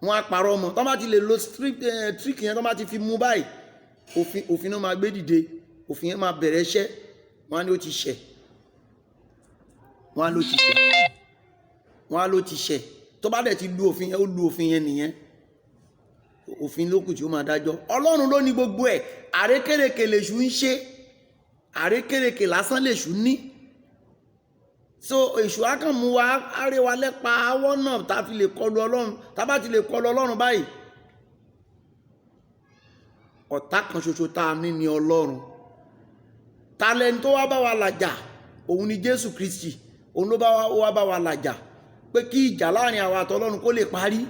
[SPEAKER 1] Wọ́n á parọ́ mọ́. Tó bá ti lè lo trick yẹn, tó bá ti fi mú báyìí, òfin náà máa gbé dìde. Òfin yẹn máa bẹ̀rẹ̀ iṣẹ́. Wọ́n á ní ó ti ṣẹ̀. Wọ́n á ló ti ṣẹ̀. Tó bá dẹ̀ ti lu òfin yẹn, ó lu òfin yẹn nìyẹn. Òfin ló kù tí ó máa dájọ́. Ọlọ́run ló ní gbogbo ẹ̀. Àrékèrèkè lèṣù ń ṣe. Àrékèrèkè lásán lèṣù ní. So èṣù á kàn mú wa, á ré wa lẹ́pa awọ́ náà tá a fi lè kọlu Ọlọ́run. Tá a bá ti lè kọlu Ọlọ́run báyìí, ọ̀tá kan ṣoṣo tá a ní ni Ọlọ́run. Talent tó wá bá wa làjà, òun ni Jésù Kristi. Òun ló wá bá wa làjà pé kí ìjà láàrin àwa àti Ọlọ́run kó lè parí.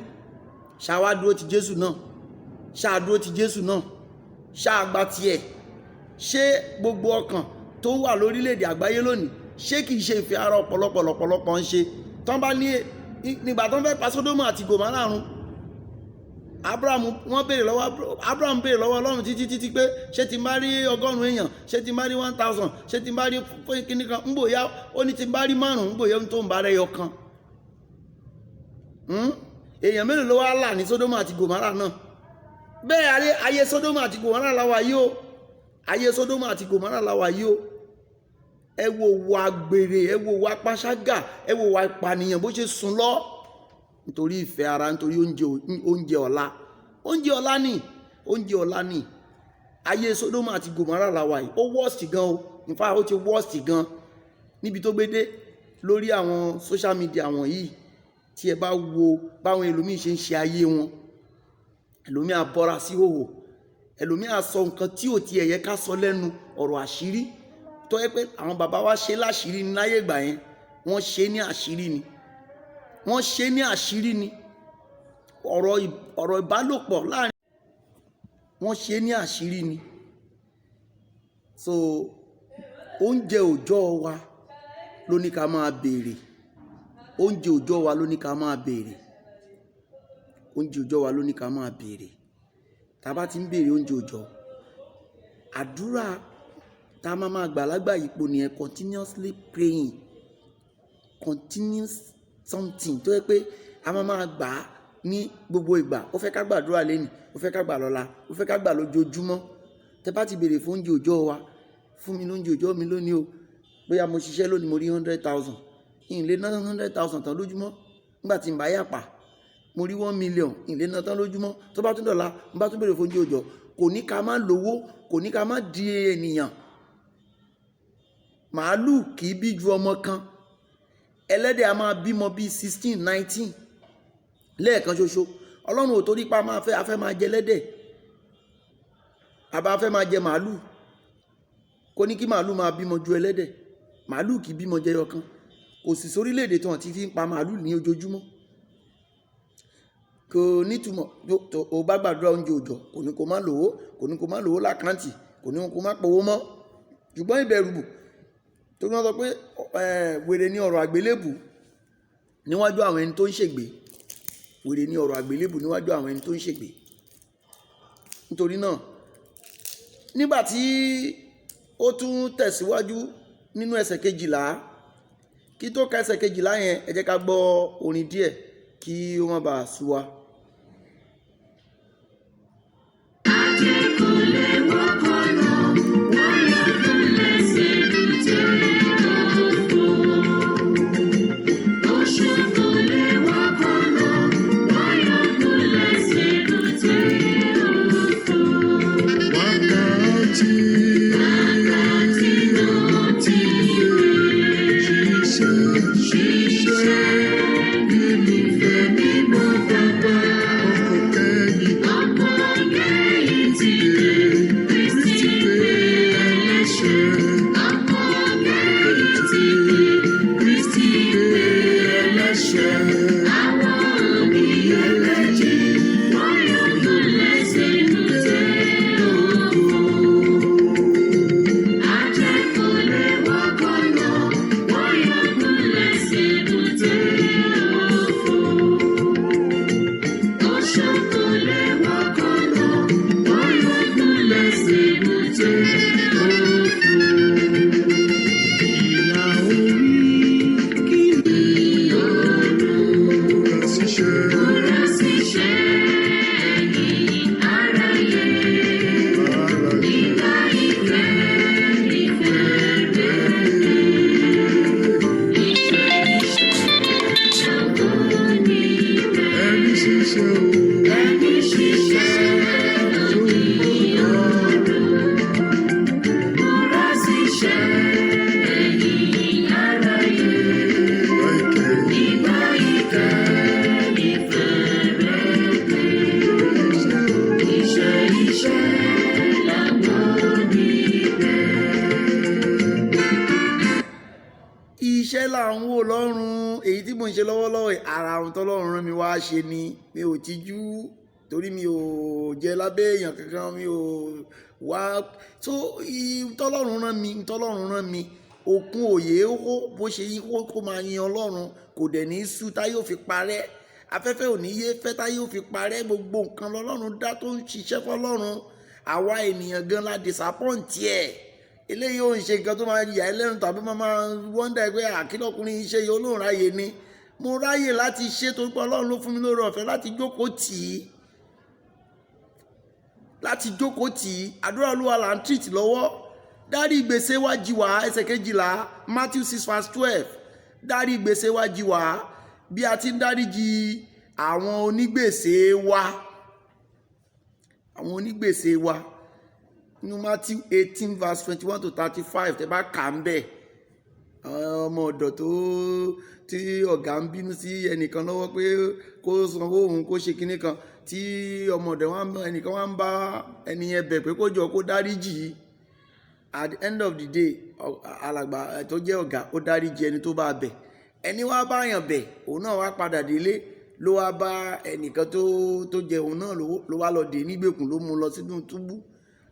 [SPEAKER 1] Ṣáwá dúró ti Jésù náà. Ṣáà dúró ti Jésù náà. Ṣáà gba tiẹ̀. Ṣé gbogbo ọkàn tó wà lórílẹ̀-èdè àgbáyé lónìí, ṣé kìí ṣe ìfẹ́ ara ọ̀pọ̀lọpọ̀ ń ṣe? Tán bá ní nígbà tán fẹ́ pa Sódómù àti Gòmórà run, Abraham béèrè lọ́wọ́ Ọlọ́run títí pé ṣé ti bá rí 100 èèyàn, ṣé ti bá rí 1000, ṣé ti bá rí kíní kan, ń bòyá ó ní ti bá rí 5, ń bòyá tó ń bá rẹ̀ yọ kan. Èèyàn mélòó ló wá là ní Sódómù àti Gòmórà náà? Bẹ́ẹ̀ ayé Sódómù àti Gòmórà láwa yìí o. Ayé Sódómù àti Gòmórà láwa yìí o. Ẹ wo wa gbèrè, ẹ wo wa panṣágà, ẹ wo wa ìpànìyàn bó ṣe sùn lọ. Nítorí ìfẹ́ ara, nítorí oúnjẹ ọ̀la. Oúnjẹ ọ̀la ni. Ayé Sódómù àti Gòmórà láwa yìí. Ó worst gan o. In fact, ó ti worst gan. Níbi tó gbé dé lórí àwọn social media wọn yìí. Tí ẹ bá wo báwọn ẹlòmíì ṣe ń ṣe ayé wọn. Ẹlòmíì á bọ́ra sí hòhò. Ẹlòmíì á sọ nǹkan tí ò tiẹ̀ yẹ ká sọ lẹ́nu, ọ̀rọ̀ àṣírí. Tó yẹ pé àwọn bàbá wa ṣe láṣírí ní láyé ìgbà yẹn. Wọ́n ṣe ní àṣírí ni. Wọ́n ṣe ní àṣírí ni. Ọ̀rọ̀ ìbálòpọ̀ láàrin wọ́n ṣe ní àṣírí ni. So oúnjẹ òòjọ́ wa ló ní ká máa béèrè, oúnjẹ òòjọ́ wa ló ní ká máa béèrè, oúnjẹ òòjọ́ wa ló ní ká máa béèrè. Tá a bá ti ń béèrè oúnjẹ òòjọ́, àdúrà tá a máa gbà lágbà yípo nìyẹn, continuously praying, continuous something tó yẹ pé a máa gbà á ní gbogbo ìgbà. Ó fẹ́ ká gbàdúrà lẹ́nìí, ó fẹ́ ká gbà lọ́la, ó fẹ́ ká gbà lójoojúmọ́. Tẹ́ bá ti béèrè fún oúnjẹ òòjọ́ wa, fún mi lóúnjẹ òòjọ́ mi lónìí o, bóyá mo ṣiṣẹ́ lónìí mo rí 100,000, ìlé ná 100,000 tán lójúmọ́. Nígbà tí n bá yàpá mo rí 1 million, ìlé ná tán lójúmọ́. Tó bá tún dọ̀la n bá tún béèrè fún oúnjẹ òòjọ́, kò ní ká má lówó, kò ní ká má di ènìyàn. Màálù kì í bí ju ọmọ kan, ẹlẹ́dẹ̀ a máa bímọ bíi 16, 19 lẹ́ẹ̀kan ṣoṣo. Ọlọ́run ò torí pa máa fẹ́ afẹ́ máa jẹ ẹlẹ́dẹ̀, àbá fẹ́ máa jẹ màálù, kò ní kí màálù máa bímọ ju ẹlẹ́dẹ̀. Màálù kì í bímọ jẹyọ kan. Kò sì sórílẹ̀-èdè tí wọ́n ti fi ń pa màálù ní ojoojúmọ́. Kò nítumọ̀. Tó bá gbàdúrà oúnjẹ òòjọ́, kò ní kó má lówó, kò ní kó má lówó lákáǹtì, kò ní kó má pòwó mọ́. Ṣùgbọ́n ìbẹ̀rù tó ní wọ́n sọ pé wèrè ní ọ̀rọ̀ àgbélébù níwájú àwọn ẹni tó ń ṣègbè. Wèrè ní ọ̀rọ̀ àgbélébù níwájú àwọn ẹni tó ń ṣègbè. Nítorí náà, nígbà tí ó tún tẹ̀síwájú nínú ẹsẹ̀ 12, kí tó ka ẹsẹ̀ 12 yẹn, ẹ jẹ́ ká gbọ́ orin díẹ̀ kí ó má bàa sú wa. Iṣẹ́ là ń wò lọ́run, èyí tí mo ń ṣe lọ́wọ́lọ́wọ́ ara ohun tọ́lọ́run rán mi wá ṣe ni. Mi ò tijú torí mi ò jẹ lábẹ́ èèyàn kankan, mi ò wá tó tọ́lọ́run rán mi. Òkun òye ó bó ṣe yí kó máa yin Ọlọ́run, kò dẹ̀ ní sú tá yóò fi parẹ́. Afẹ́fẹ́ ò ní yé fẹ́ tá yóò fi parẹ́. Gbogbo nǹkan lọ́lọ́run dá tó ń ṣiṣẹ́ fọ́lọ́run. Àwa ènìyàn gan la disappoint ẹ̀. Eléyìí ò ń ṣe nǹkan tó máa yà ẹlẹ́rìn tàbí máa wọ́ndà pé àkílọ́kùnrin iṣẹ́ yìí olóhùn ráyè ni. Mo ráyè láti ṣe torí pé Ọlọ́run ló fún mi lórí ọ̀fẹ́ láti jókòó tì í. Àdúrà Olúwa là ń treat lọ́wọ́. Dárí ìgbésẹ̀ wa jì wá, ẹsẹ̀ 12, Matthew 6:12. Dárí ìgbésẹ̀ wa jì wá bí a ti ń dáríjì àwọn onígbèsè wa. Àwọn onígbèsè wa. Nínú Matthew 18:21-35, tẹ́ bá kà ń bẹ̀. Ọmọ ọ̀dọ̀ tí ọ̀gá ń bínú sí ẹnìkan lọ́wọ́ pé kó sanwó òun kó ṣe kinní kan, tí ọmọ ọ̀dọ̀ ẹnìkan wá ń bá ẹni yẹn bẹ̀ pé kó jọ kó dáríjì. At the end of the day, alàgbà tó jẹ́ ọ̀gá ó dáríjì ẹni tó bá bẹ̀. Ẹni wá báyàn bẹ̀, òun náà wá padà délé, ló wá bá ẹnìkan tó jẹ òun náà ló wá lọ dè nígbèkùn, ló mú lọ sínú túbú.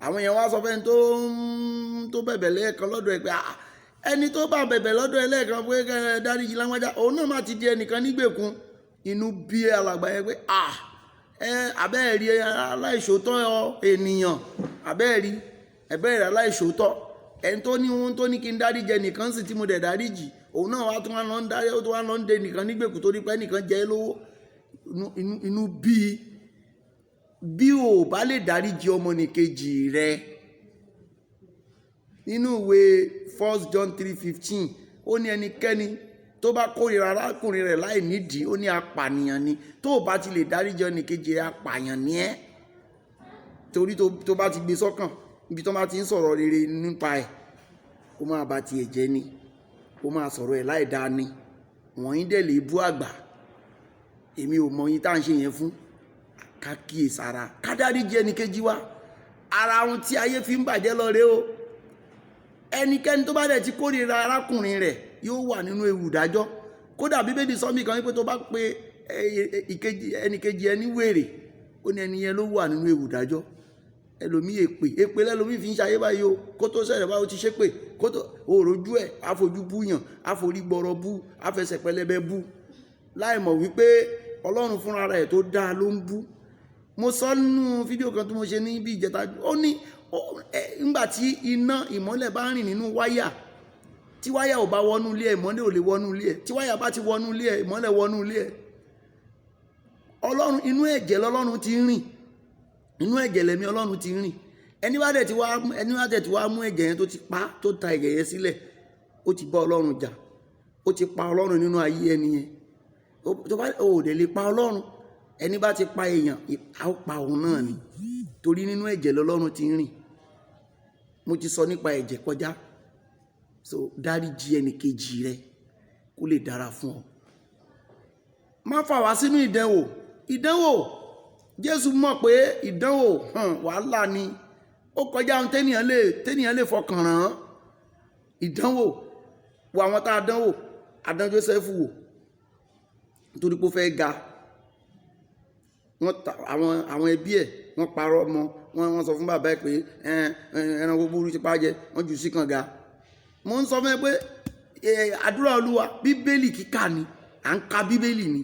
[SPEAKER 1] Àwọn èèyàn wá sọ fẹ́ni tó bẹ̀bẹ̀ lẹ́ẹ̀kan lọ́dọ̀ ẹ̀ pé ẹni tó bá bẹ̀bẹ̀ lọ́dọ̀ ẹlẹ́ẹ̀kan pé dáríjì lágbájá òun náà má ti di ẹnìkan nígbèkùn. Inú bí alàgbà yẹn pé abẹ́ẹ̀rí aláìṣòótọ́ ènìyàn, abẹ́ẹ̀rí aláìṣòótọ́ ẹni tó ní ohun tó ní kí n dáríjẹ nìkan sì tí mo dẹ̀ dáríjì, òun náà wá tún wá lọ ń de nìkan nígbèkùn torí pé nìkan jẹ́ lówó. Inú bí ò bá lè dáríjì ọmọnìkejì rẹ. Nínú ìwé 1 John 3:15 ó ní ẹnikẹ́ni tó bá kórìíra arákùnrin rẹ̀ láì nídìí ó ní apànìyàn ni. Tó o bá ti lè dáríjì ọmọnìkejì rẹ, apààyàn ni ẹ́. Torí tó bá ti gbé sọ́kàn ibi tó bá ti ń sọ̀rọ̀ rere nípa ẹ̀, ó máa bá tiẹ̀ jẹ́ ni, ó máa sọ̀rọ̀ ẹ̀ láì dáa ni. Wọ̀nyí dẹ̀ lè bú àgbà. Èmi ò mọ yín tá à ń ṣe yẹn fún. Ká kíyèsára, ká dáríjì ẹnìkejì wa. Ara ohun tí ayé fi ń bàjẹ́ lọ rèé o. Ẹnikẹ́ni tó bá dẹ̀ ti kórìíra arákùnrin rẹ̀ yóò wà nínú ewu ìdájọ́. Kódà Bíbélì sọ mí kan wípé tó bá pe ẹnìkejì ẹni wèrè, ó ní ẹni yẹn ló wà nínú ewu ìdájọ́. Ẹlòmí èpè lẹ́lòmí fi ń ṣayé báyìí o. Kó tó ṣẹlẹ̀ báyìí ó ti ṣépè, kó tó òròjú ẹ̀ àfojú búyàn, àforí gbọrọ bú, àfẹsẹ̀ pẹlẹbẹ bú, láì mọ̀ wípé Ọlọ́run fúnra rẹ̀ tó dáa ló ń bú. Mo sọ nínú fídíò kan tí mo ṣe ní bí ìjẹta, ó ní nígbà tí iná ìmọ́lẹ̀ bá rìn nínú wáyà, tí wáyà ò bá wọnú ilé ẹ̀, ìmọ́lẹ̀ ò lè wọnú ilé ẹ̀. Tí wáyà bá ti wọnú ilé ẹ̀, ìmọ́lẹ̀ wọnú ilé ẹ̀. Ọlọ́run inú ẹ̀jẹ̀ lọ́lọ́run ti ń rìn, inú ẹ̀jẹ̀ lẹ̀mí Ọlọ́run ti ń rìn. Ẹni bá dẹ̀ ti wá mú ẹ̀jẹ̀ yẹn tó ta ẹ̀jẹ̀ yẹn sílẹ̀, ó ti bá Ọlọ́run jà, ó ti pa Ọlọ́run nínú ayé ẹni yẹn. Tó bá ò dẹ̀ lè pa Ọlọ́run, ẹni bá ti pa èèyàn á pa òun náà ni, torí nínú ẹ̀jẹ̀ lọ́lọ́run ti ń rìn. Mo ti sọ nípa ẹ̀jẹ̀ kọjá. So dáríjì ẹnìkejì rẹ kó lè dára fún ọ. Má fà wá sínú ìdánwò. Jésù mọ̀ pé ìdánwò wàhálà ni. Ó kọjá ohun tẹ́nìyàn lè fọkàn rán. Ìdánwò wo àwọn tá a dánwò, àdán Jósẹ́fù wò nítorí pé ó fẹ́ ga. Àwọn ẹbí ẹ̀ wọ́n parọ́ mọ́, wọ́n sọ fún bàbá ẹ̀ pé ẹran gbogbo ti pa jẹ, wọ́n jù sí kànga. Mo ń sọ fún ẹ pé àdúrà Olúwa Bíbélì kíkà ni, à ń ka Bíbélì ni.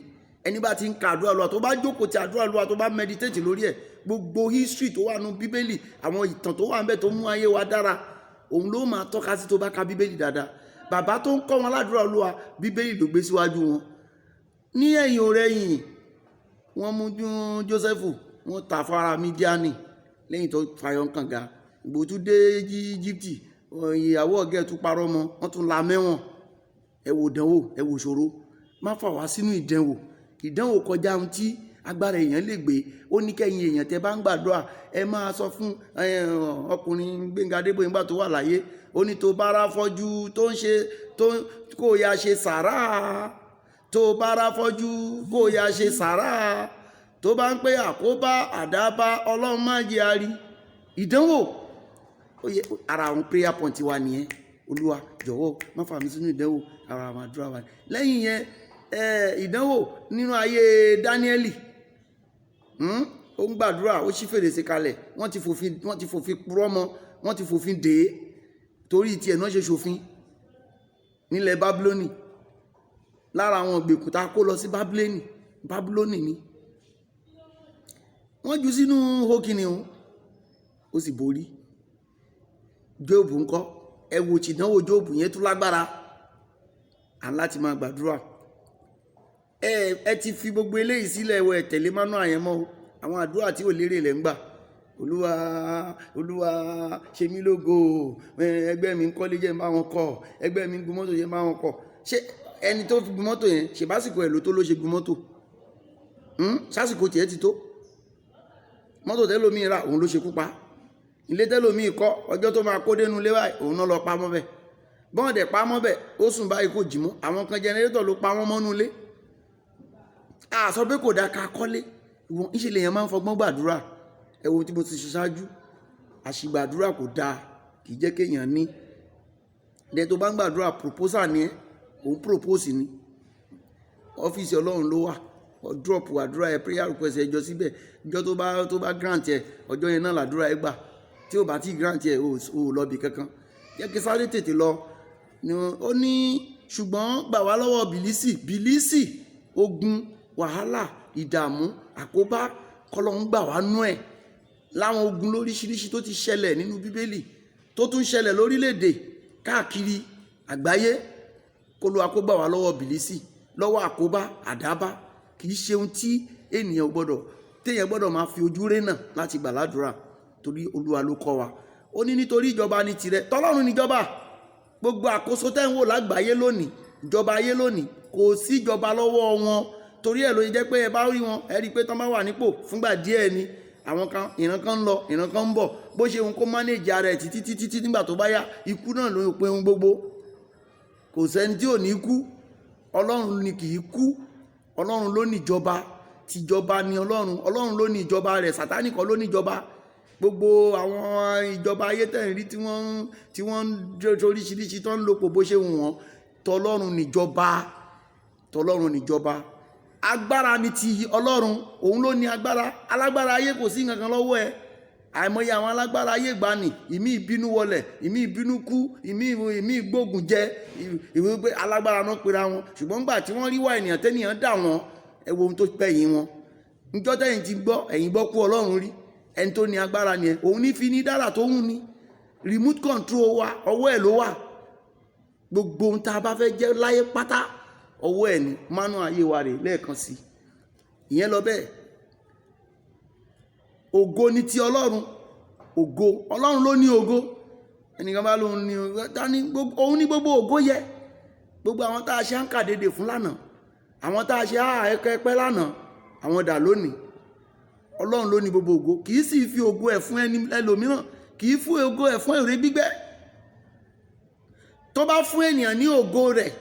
[SPEAKER 1] Ẹni bá ti ń ka àdúrà Olúwa, tó bá jókòó ti àdúrà Olúwa, tó bá meditate lórí ẹ̀, gbogbo history tó wà nínú Bíbélì, àwọn ìtàn tó wà ń bẹ tó mú ayé wa dára, òun ló máa tọ́ka sí tó bá ka Bíbélì dáadáa. Bàbá tó ń kọ́ wọn ládùúrà Olúwa, Bíbélì ló gbé síwájú wọn. Ní ẹ̀yìn ọ̀rẹ̀yìn wọ́n mú Jósẹ́fù, wọ́n tà fún ara Mídíánì lẹ́yìn tó fàyọ kànga. Ìgbò tún dé Íjíbítì, ìyàwó ọ̀gá tún parọ́ mọ́, wọ́n tún la mẹ́wọ̀n. Ẹ wò ìdánwò, ẹ wò ìṣòro. Má fà wá sínú ìdánwò kọjá ohun tí agbára èèyàn lè gbé. Ó ní kẹ́yìn èèyàn tẹ́ bá ń gbàdúrà, ẹ máa sọ fún ọkùnrin Gbénga Adébóyè nígbà tó wà láyé, ó ní tó bá ra fọ́jú kó ya ṣe sàrá, tó bá ra fọ́jú kó ya ṣe sàrá, tó bá ń pé àkóbá àdábá Ọlọ́run má jẹ́ a rí. Ìdánwò ara àwọn prayer point wa nìyẹn. Olúwa jọ̀wọ́ má fà mí sínú ìdánwò, ara àwọn àdúrà wa. Lẹ́yìn yẹn ìdánwò nínú ayé Dáníẹ́lì, ó ń gbàdúrà, ó ṣí fèrèsé kalẹ̀, wọ́n ti fòfin purọ́ mọ́, wọ́n ti fòfin dè é, torí tiẹ̀ náà ṣe ṣòfin nílẹ̀ Bábílónì. Lára àwọn ìgbèkùn tá a kó lọ sí Bábílónì ni wọ́n jù sínú hókìnì òun, ó sì borí. Jóòbù ńkọ́, ẹ wò tí ìdánwò Jóòbù yẹn tún lágbára. À ń láti máa gbàdúrà. Ẹ ti fi gbogbo eléyìí sílẹ̀, ẹ tẹ̀lé mánú àyẹ̀mọ́ o. Àwọn àdúrà tí ò lérè lẹ́ ń gbà. Olúwa ṣe mí lógo, ẹgbẹ́ mi ń kọ́lé jẹ́ ń bá wọn kọ́, ẹgbẹ́ mi ń gun mọ́tò jẹ́ ń bá wọn kọ́. Ṣé ẹni tó fi gun mọ́tò yẹn, ṣe básìkò ẹ̀ ló tó ló ṣe gun mọ́tò? Sásìkò tiẹ̀ ti tó? Mọ́tò tẹ́lómi rà òun ló ṣekú pa. Ilé tẹ́lómi kọ́, ọjọ́ tó máa kó dénú ilé báyìí òun náà lọ pa mọ́ bẹ́ẹ̀. Bọ́n dẹ̀ pa mọ́ bẹ́ẹ̀, ó sùn báyìí kò jí mọ́. Àwọn kan jẹnẹrétọ̀ ló pa wọ́n mọ́nú ilé. A sọ pé kò dáa ká kọ́lé. Ìṣẹ̀lẹ̀ yẹn máa ń fọgbọ́n gbàdúrà. Ẹ wo tí mo ti ṣe ṣáájú. Àṣìgbàdúrà kò dáa, kì í jẹ́ kéèyàn ní. Dẹ̀ tó bá ń gbàdúrà proposal ni ẹ́, òun propose ni. Ọ́fíìsì Ọlọ́run ló wà. Drop àdúrà ẹ, prayer request ẹjọ́ síbẹ̀. Ìjọ́ tó bá grant ẹ, ọjọ́ yẹn náà làdúrà ẹ gbà. Tí ó bá ti grant ẹ, ò lọ bì kankan. Jẹ́ kí sáré tètè lọ ó ní ṣùgbọ́n gbà wá lọ́wọ́ bìlísì ogun wàhálà ìdààmú àkóbá kọ́lọ́run gbà wá nú ẹ̀. Láwọn ogun lóríṣiríṣi tó ti ṣẹlẹ̀ nínú bíbélì tó tún ṣẹlẹ̀ lórílẹ̀-èdè káàkiri àgbáyé, k'Olúwa kó gbà wá lọ́wọ́ bìlísì, lọ́wọ́ àkóbá àdábá. Kì í ṣe ohun tí ènìyàn gbọ́dọ̀ máa fi ojú rénà láti gbà ládùúrà, torí Olúwa ló kọ́ wa. Ó ní nítorí ìjọba ni tìrẹ, tọ́lọ́run níjọba. Gbogbo àkóso tẹ́ ń wò lágbàáyé lónìí, ìjọba ayé lónìí, kò sí ìjọba lọ́wọ́ wọn. Torí ẹ̀ ló jẹ́ pé ẹ bá rí wọn, ẹ rí i pé tán bá wà nípò fúngbà díẹ̀ ni, àwọn kan ìran kan ń lọ ìran kan ń bọ̀, bó ṣe òun kó mánéjì ara ẹ̀ títí nígbà tó bá yá, ikú náà ló pe ohun gbogbo. Kò sẹ́ni tí ò ní kú, Ọlọ́run ni kì í kú. Ọlọ́run ló ní ìjọba, tìjọba ni Ọlọ́run ló ní ìjọba rẹ̀, Sátánì kọ́ ló ní ìjọba. Gbogbo àwọn ìjọba ayé tẹ̀ ń rí tí wọ́n ń oríṣiríṣi tó ń lòpọ̀ bó ṣe wù wọ́n, tọlọ́run níjọba. Agbára ni ti Ọlọ́run, òun ló ní agbára. Alágbára ayé kò sí nǹkan kan lọ́wọ́ ẹ̀. Àìmọye àwọn alágbára ayé gbani, ìmí ìbínú wọlẹ̀, ìmí ìbínú kú, ìmí ìgbógun jẹ, ìwé pé alágbára náà pera wọn. Ṣùgbọ́n nígbà tí wọ́n rí wá ènìyàn tẹ́nìyàn dà wọ́n, ẹ wo ohun tó pẹ̀yìn wọn. Níjọ́ tẹ́yìn ti gbọ́, ẹ̀yin gbọ́ kú Ọlọ́run rí. Ẹni tó ní agbára ni ẹ, òun ní fi ní dára tó wù ní. Remote control wa ọwọ́ ẹ̀ ló wà. Gbogbo ohun tá a bá fẹ́ jẹ́ láyé pátá ọwọ́ ẹ̀ ni. Mánú ayé wa rè lẹ́ẹ̀kan sí. Ìyẹn lọ bẹ́ẹ̀. Ògo ni ti Ọlọ́run. Ògo Ọlọ́run ló ní ògo. Ẹnìkan bá lóun ní òun ní gbogbo ògo yẹ. Gbogbo àwọn tá a ṣe ń kà dédé fún lánàá, àwọn tá a ṣe ẹ̀kẹ́ lánàá, àwọn dà lónìí. Ọlọ́run ló ní gbogbo ògo. Kì í sì fi ògo ẹ̀ fún ẹlòmíràn, kì í fún ògo ẹ̀ fún èrè gbígbẹ́. Tó bá fún ènìyàn ní ògo rẹ̀,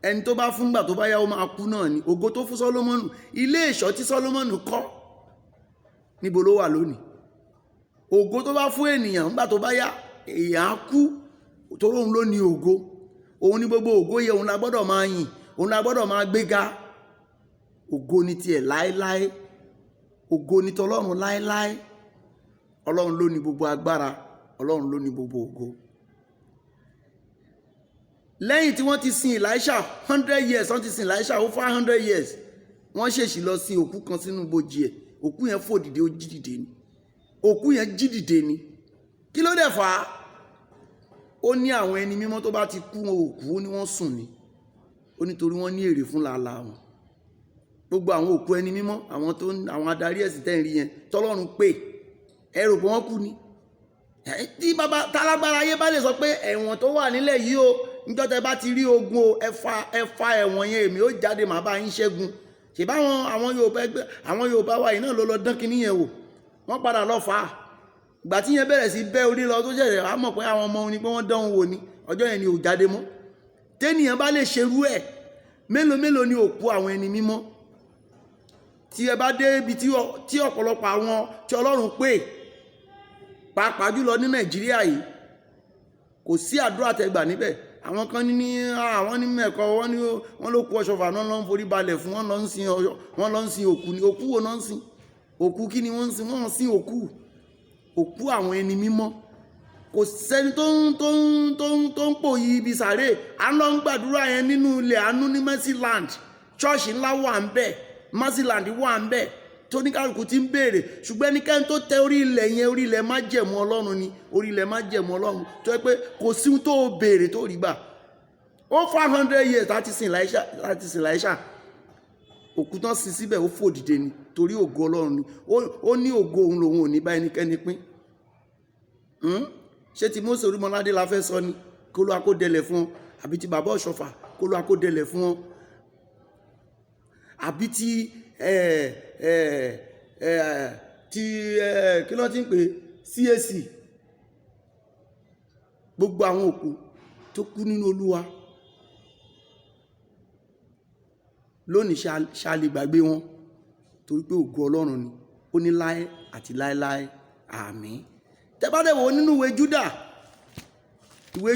[SPEAKER 1] ẹni tó bá fún gbà tó bá yá ó máa kú náà ni. Ògo tó fún Sólómọ́nù, ilé ìṣọ́ tí Sólómọ́nù kọ́, níbo ló wà lónìí? Ògo tó bá fún ènìyàn nígbà tó bá yá, èèyàn á kú, torí òun ló ní ògo. Òun ní gbogbo ògo yẹ, òun la gbọ́dọ̀ máa yìn, òun la gbọ́dọ̀ máa gbéga. Ògo ni tiẹ̀ láéláé. Ògo ni tọlọ́run láéláé. Ọlọ́run ló ní gbogbo agbára, Ọlọ́run ló ní gbogbo ògo. Lẹ́yìn tí wọ́n ti sin Elisha 100 years, wọ́n ti sin Elisha over 100 years, wọ́n ṣèṣì lọ sin òkú kan sínú ibojì ẹ̀. Òkú yẹn fò dìde, ó jí dìde ni. Òkú yẹn jí dìde ni. Kí ló dẹ̀ fà á? Ó ní àwọn ẹni mímọ́ tó bá ti kú òkú, ó ní wọ́n sùn ni. Ó nítorí wọ́n ní èrè fún làálàá wọn. Gbogbo àwọn òkú ẹni mímọ́, àwọn adarí ẹ̀sìn tẹ́ ń rí yẹn, tọ́lọ́run pè, ẹ rò pé wọ́n kú ni. Tí tálágbára ayé bá lè sọ pé ẹ̀wọ̀n tó wà nílẹ̀ yìí o, níjọ́ tẹ́ bá ti rí ogun o, ẹ fa ẹ̀wọ̀n yẹn, èmi ó jáde màá bá yín ṣẹ́gun. Ṣèbá àwọn Yorùbá wa yìí náà ló lọ dán kinní yẹn wò. Wọ́n padà lọ fà á. Ìgbà tí yẹn bẹ̀rẹ̀ sí bẹ́ orí lọ tó ṣẹ̀ṣẹ̀ wá mọ̀ pé àwọn ọmọ ni pé wọ́n dán wò ni. Ọjọ́ yẹn ni ò jáde mọ́. Téèyàn bá lè ṣerú ẹ̀, mélòó ni òkú àwọn ẹni mímọ́. Tí ẹ bá dé ibi tí ọ̀pọ̀lọpọ̀ àwọn tí Ọlọ́run pè, pàápàá jùlọ ní Nàìjíríà yìí, kò sí àdúrà tẹ́gbà níbẹ̀. Àwọn kan àwọn ní mẹ́kọ, wọ́n ló kú ọ̀ṣọ́fà náà lọ ń forí balẹ̀ fún, wọ́n lọ ń sin òkú ni. Òkú wo náà ń sin? Òkú kí ni wọ́n ń sin? Wọ́n ń sin òkú àwọn ẹni mímọ́. Kò sẹ́ni tó ń pò yí ibi sàré. À ń lọ ń gbàdúrà yẹn nínú ilẹ̀ àánú ní Mercyland. Chọ́ọ̀ṣì ńlá wà ń bẹ̀, Mercyland wà ń bẹ̀, tóníkàlùkù ti ń béèrè. Ṣùgbọ́n ẹnikẹ́ni tó tẹ orí ilẹ̀ yẹn, orí ilẹ̀ májẹ̀mú Ọlọ́run ni. Orí ilẹ̀ májẹ̀mú Ọlọ́run tó yẹ pé kò sí tó béèrè tó rí gbà. Ó 400 years láti sin Elisha. Òkú tán sin síbẹ̀ ó fò dìde ni, torí ògo Ọlọ́run ni. Ó ní ògo òun lòun ò ní bá ẹnikẹ́ni pín. Ṣé ti Mósè Orímọládé la fẹ́ sọ ni? Kó ló akódẹlẹ̀ fún ọ. Àbí ti bàbá Ọ̀ṣọ́fà kó ló akódẹlẹ̀ fún ọ. Àbí ti kí ló ti ń pè CAC. Gbogbo àwọn òkú tó kú nínú Olúwa lónìí ṣáàlì gbàgbé wọn, torí pé ògo Ọlọ́run ni. Ó ní láé àti láéláé, àmín. Tẹ́bádẹ̀ wò nínú ìwé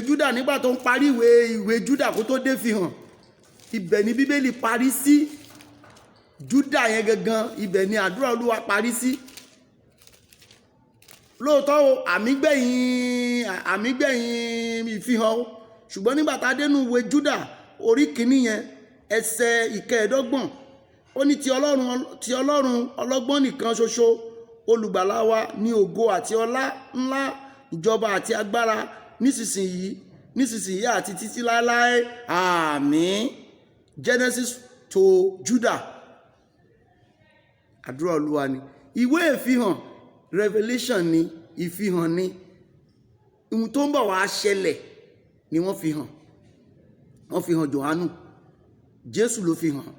[SPEAKER 1] Júdà nígbà tó ń parí ìwé Júdà kó tó dé Fihàn, ibẹ̀ ni Bíbélì parí sí. Júdà yẹn gangan, ibẹ̀ ni àdúrà Olúwa parí sí. Lóòótọ́ o, àmì gbẹ̀yìn Ìfihàn o, ṣùgbọ́n nígbà tá a dénú ìwé Júdà orí kìíní yẹn ẹsẹ̀ ìkẹẹ̀ẹ́dọ́gbọ̀n ó ní ti Ọlọ́run ọlọ́gbọ́n nìkan ṣoṣo olùgbàlà wa ní ògo àti ọlá ńlá ìjọba àti agbára nísinsìnyí àti títí láéláé àmín. Genesis to Judah. Àdúrà Olúwa ni. Ìwé ìfihàn Revelation ni, ìfihàn ni. Ohun tó ń bọ̀ wá ṣẹlẹ̀ ni wọ́n fi hàn. Wọ́n fi hàn Jòhánù. Jésù ló fi hàn.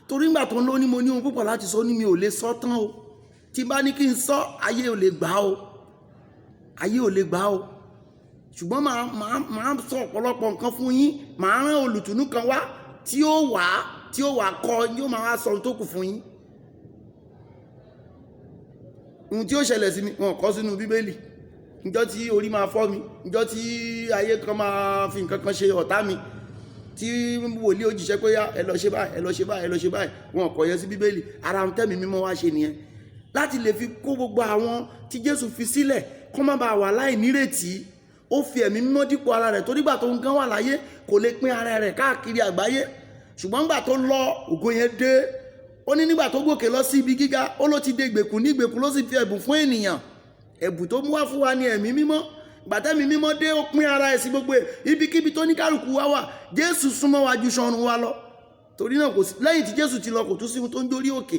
[SPEAKER 1] Torí ńgbà tó ń lọ ní mo ní ohun púpọ̀ láti sọ ní mi ò lè sọ tán o. Tí bá ní kí n sọ ayé ò lè gbà o. Ayé ò lè gbà o. Ṣùgbọ́n màá sọ ọ̀pọ̀lọpọ̀ nǹkan fún yín. Màá rán olùtùnú kan wá tí ó wà kọ́ yóò máa wá sọ ohun tó kù fún yín. Ohun tí ó ṣẹlẹ̀ sí mi wọn kọ sínú Bíbélì. Níjọ́ tí orí máa fọ́ mi, níjọ́ tí ayé kan máa fi nǹkan kan ṣe ọ̀tá mi, tí wòlíì ó jíṣẹ́ pé ẹ lọ ṣe báyìí, ẹ lọ ṣe báyìí, ẹ lọ ṣe báyìí, wọn kọ yẹn sí Bíbélì. Ara ń tẹ́mi mímọ́ wá ṣe nìyẹn láti lè fi kó gbogbo àwọn tí Jésù fi sílẹ̀ kó má bàa wà láì nírètí. Ó fi ẹ̀mí mímọ́ dípò ara rẹ̀ torí gbà tó ń gán wà láyé kò lè pín ara rẹ̀ káàkiri àgbáyé. Ṣùgbọ́n gbà tó lọ ògo yẹn dé, ó ní nígbà tó gòkè lọ sí ibi gíga ó ló ti dé ìgbèkùn, ní ìgbèkùn ló sì fi ẹ̀bùn fún ènìyàn. Ẹ̀bùn tó mú wá fún wa ní ẹ̀mí mímọ́. Gbàtẹ́mi mímọ́ dé ó pín ara ẹ̀ sí gbogbo ibikíbi tó ní kálukú wá wà. Jésù súnmọ́ wa ju ṣọ̀run wa lọ. Torí náà lẹ́yìn tí Jésù ti lọ kò tún sí ohun tó ń dórí òkè.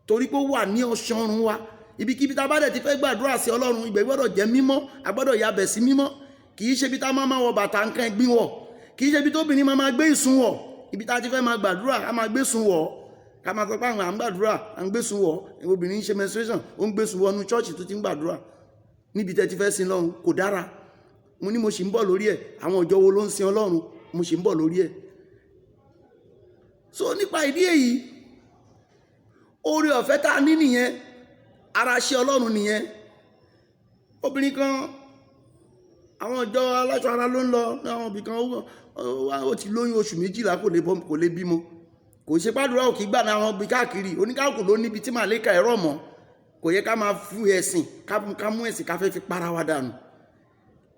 [SPEAKER 1] Torí pé ó wà ní ọ̀ṣọ̀run wa. Ibikíbi tá bá dẹ̀ ti fẹ́ gbàdúrà sí Ọlọ́run ibẹ̀ gbọ́dọ̀ jẹ́ mímọ́, a gbọ́dọ̀ yabẹ̀ sí mímọ́. Kì í ṣe ibi tá máa wọ bàtà nǹkan ẹ̀gbin wọ̀. Kì í ṣe ibi tóbìnrin máa gbé ìsun wọ̀. Ibi tá ti fẹ́ máa gbàdúrà a máa gbé ìsun wọ̀. Ká máa sọ pé àwọn à ń gbàdúrà à ń gbé ìsun wọ̀. Obìnrin ń ṣe menstruation ó ń gbé ìsun wọ̀ nínú chọ́ọ̀chì tó ti ń gbàdúrà. Níbi tẹ́ ti fẹ́ sin Ọlọ́run kò dára. Mo ní mo sì ń bọ̀ lórí ẹ̀. Àwọn ìjọ wo ló ń sin Ọlọ́run? Mo sì ń bọ̀ lórí ẹ̀. So nípa ìdí èyí, oore ọ̀fẹ́ tá a ní nìyẹn, ara ṣe Ọlọ́run nìyẹn. Obìnrin kan, àwọn ìjọ aláṣọ ara ló ń lọ àwọn ibì kan ó ti lóyún oṣù 12 kò lè bímọ. Kò ṣe pàdúrà òkè gbà náà àwọn bí káàkiri oníkálùkù ló níbi tí màlẹ́kà ẹ̀rọ mọ́. Kò yẹ ká máa fi ẹ̀sìn ká mú ẹ̀sìn ká fẹ́ fi para wa dànù.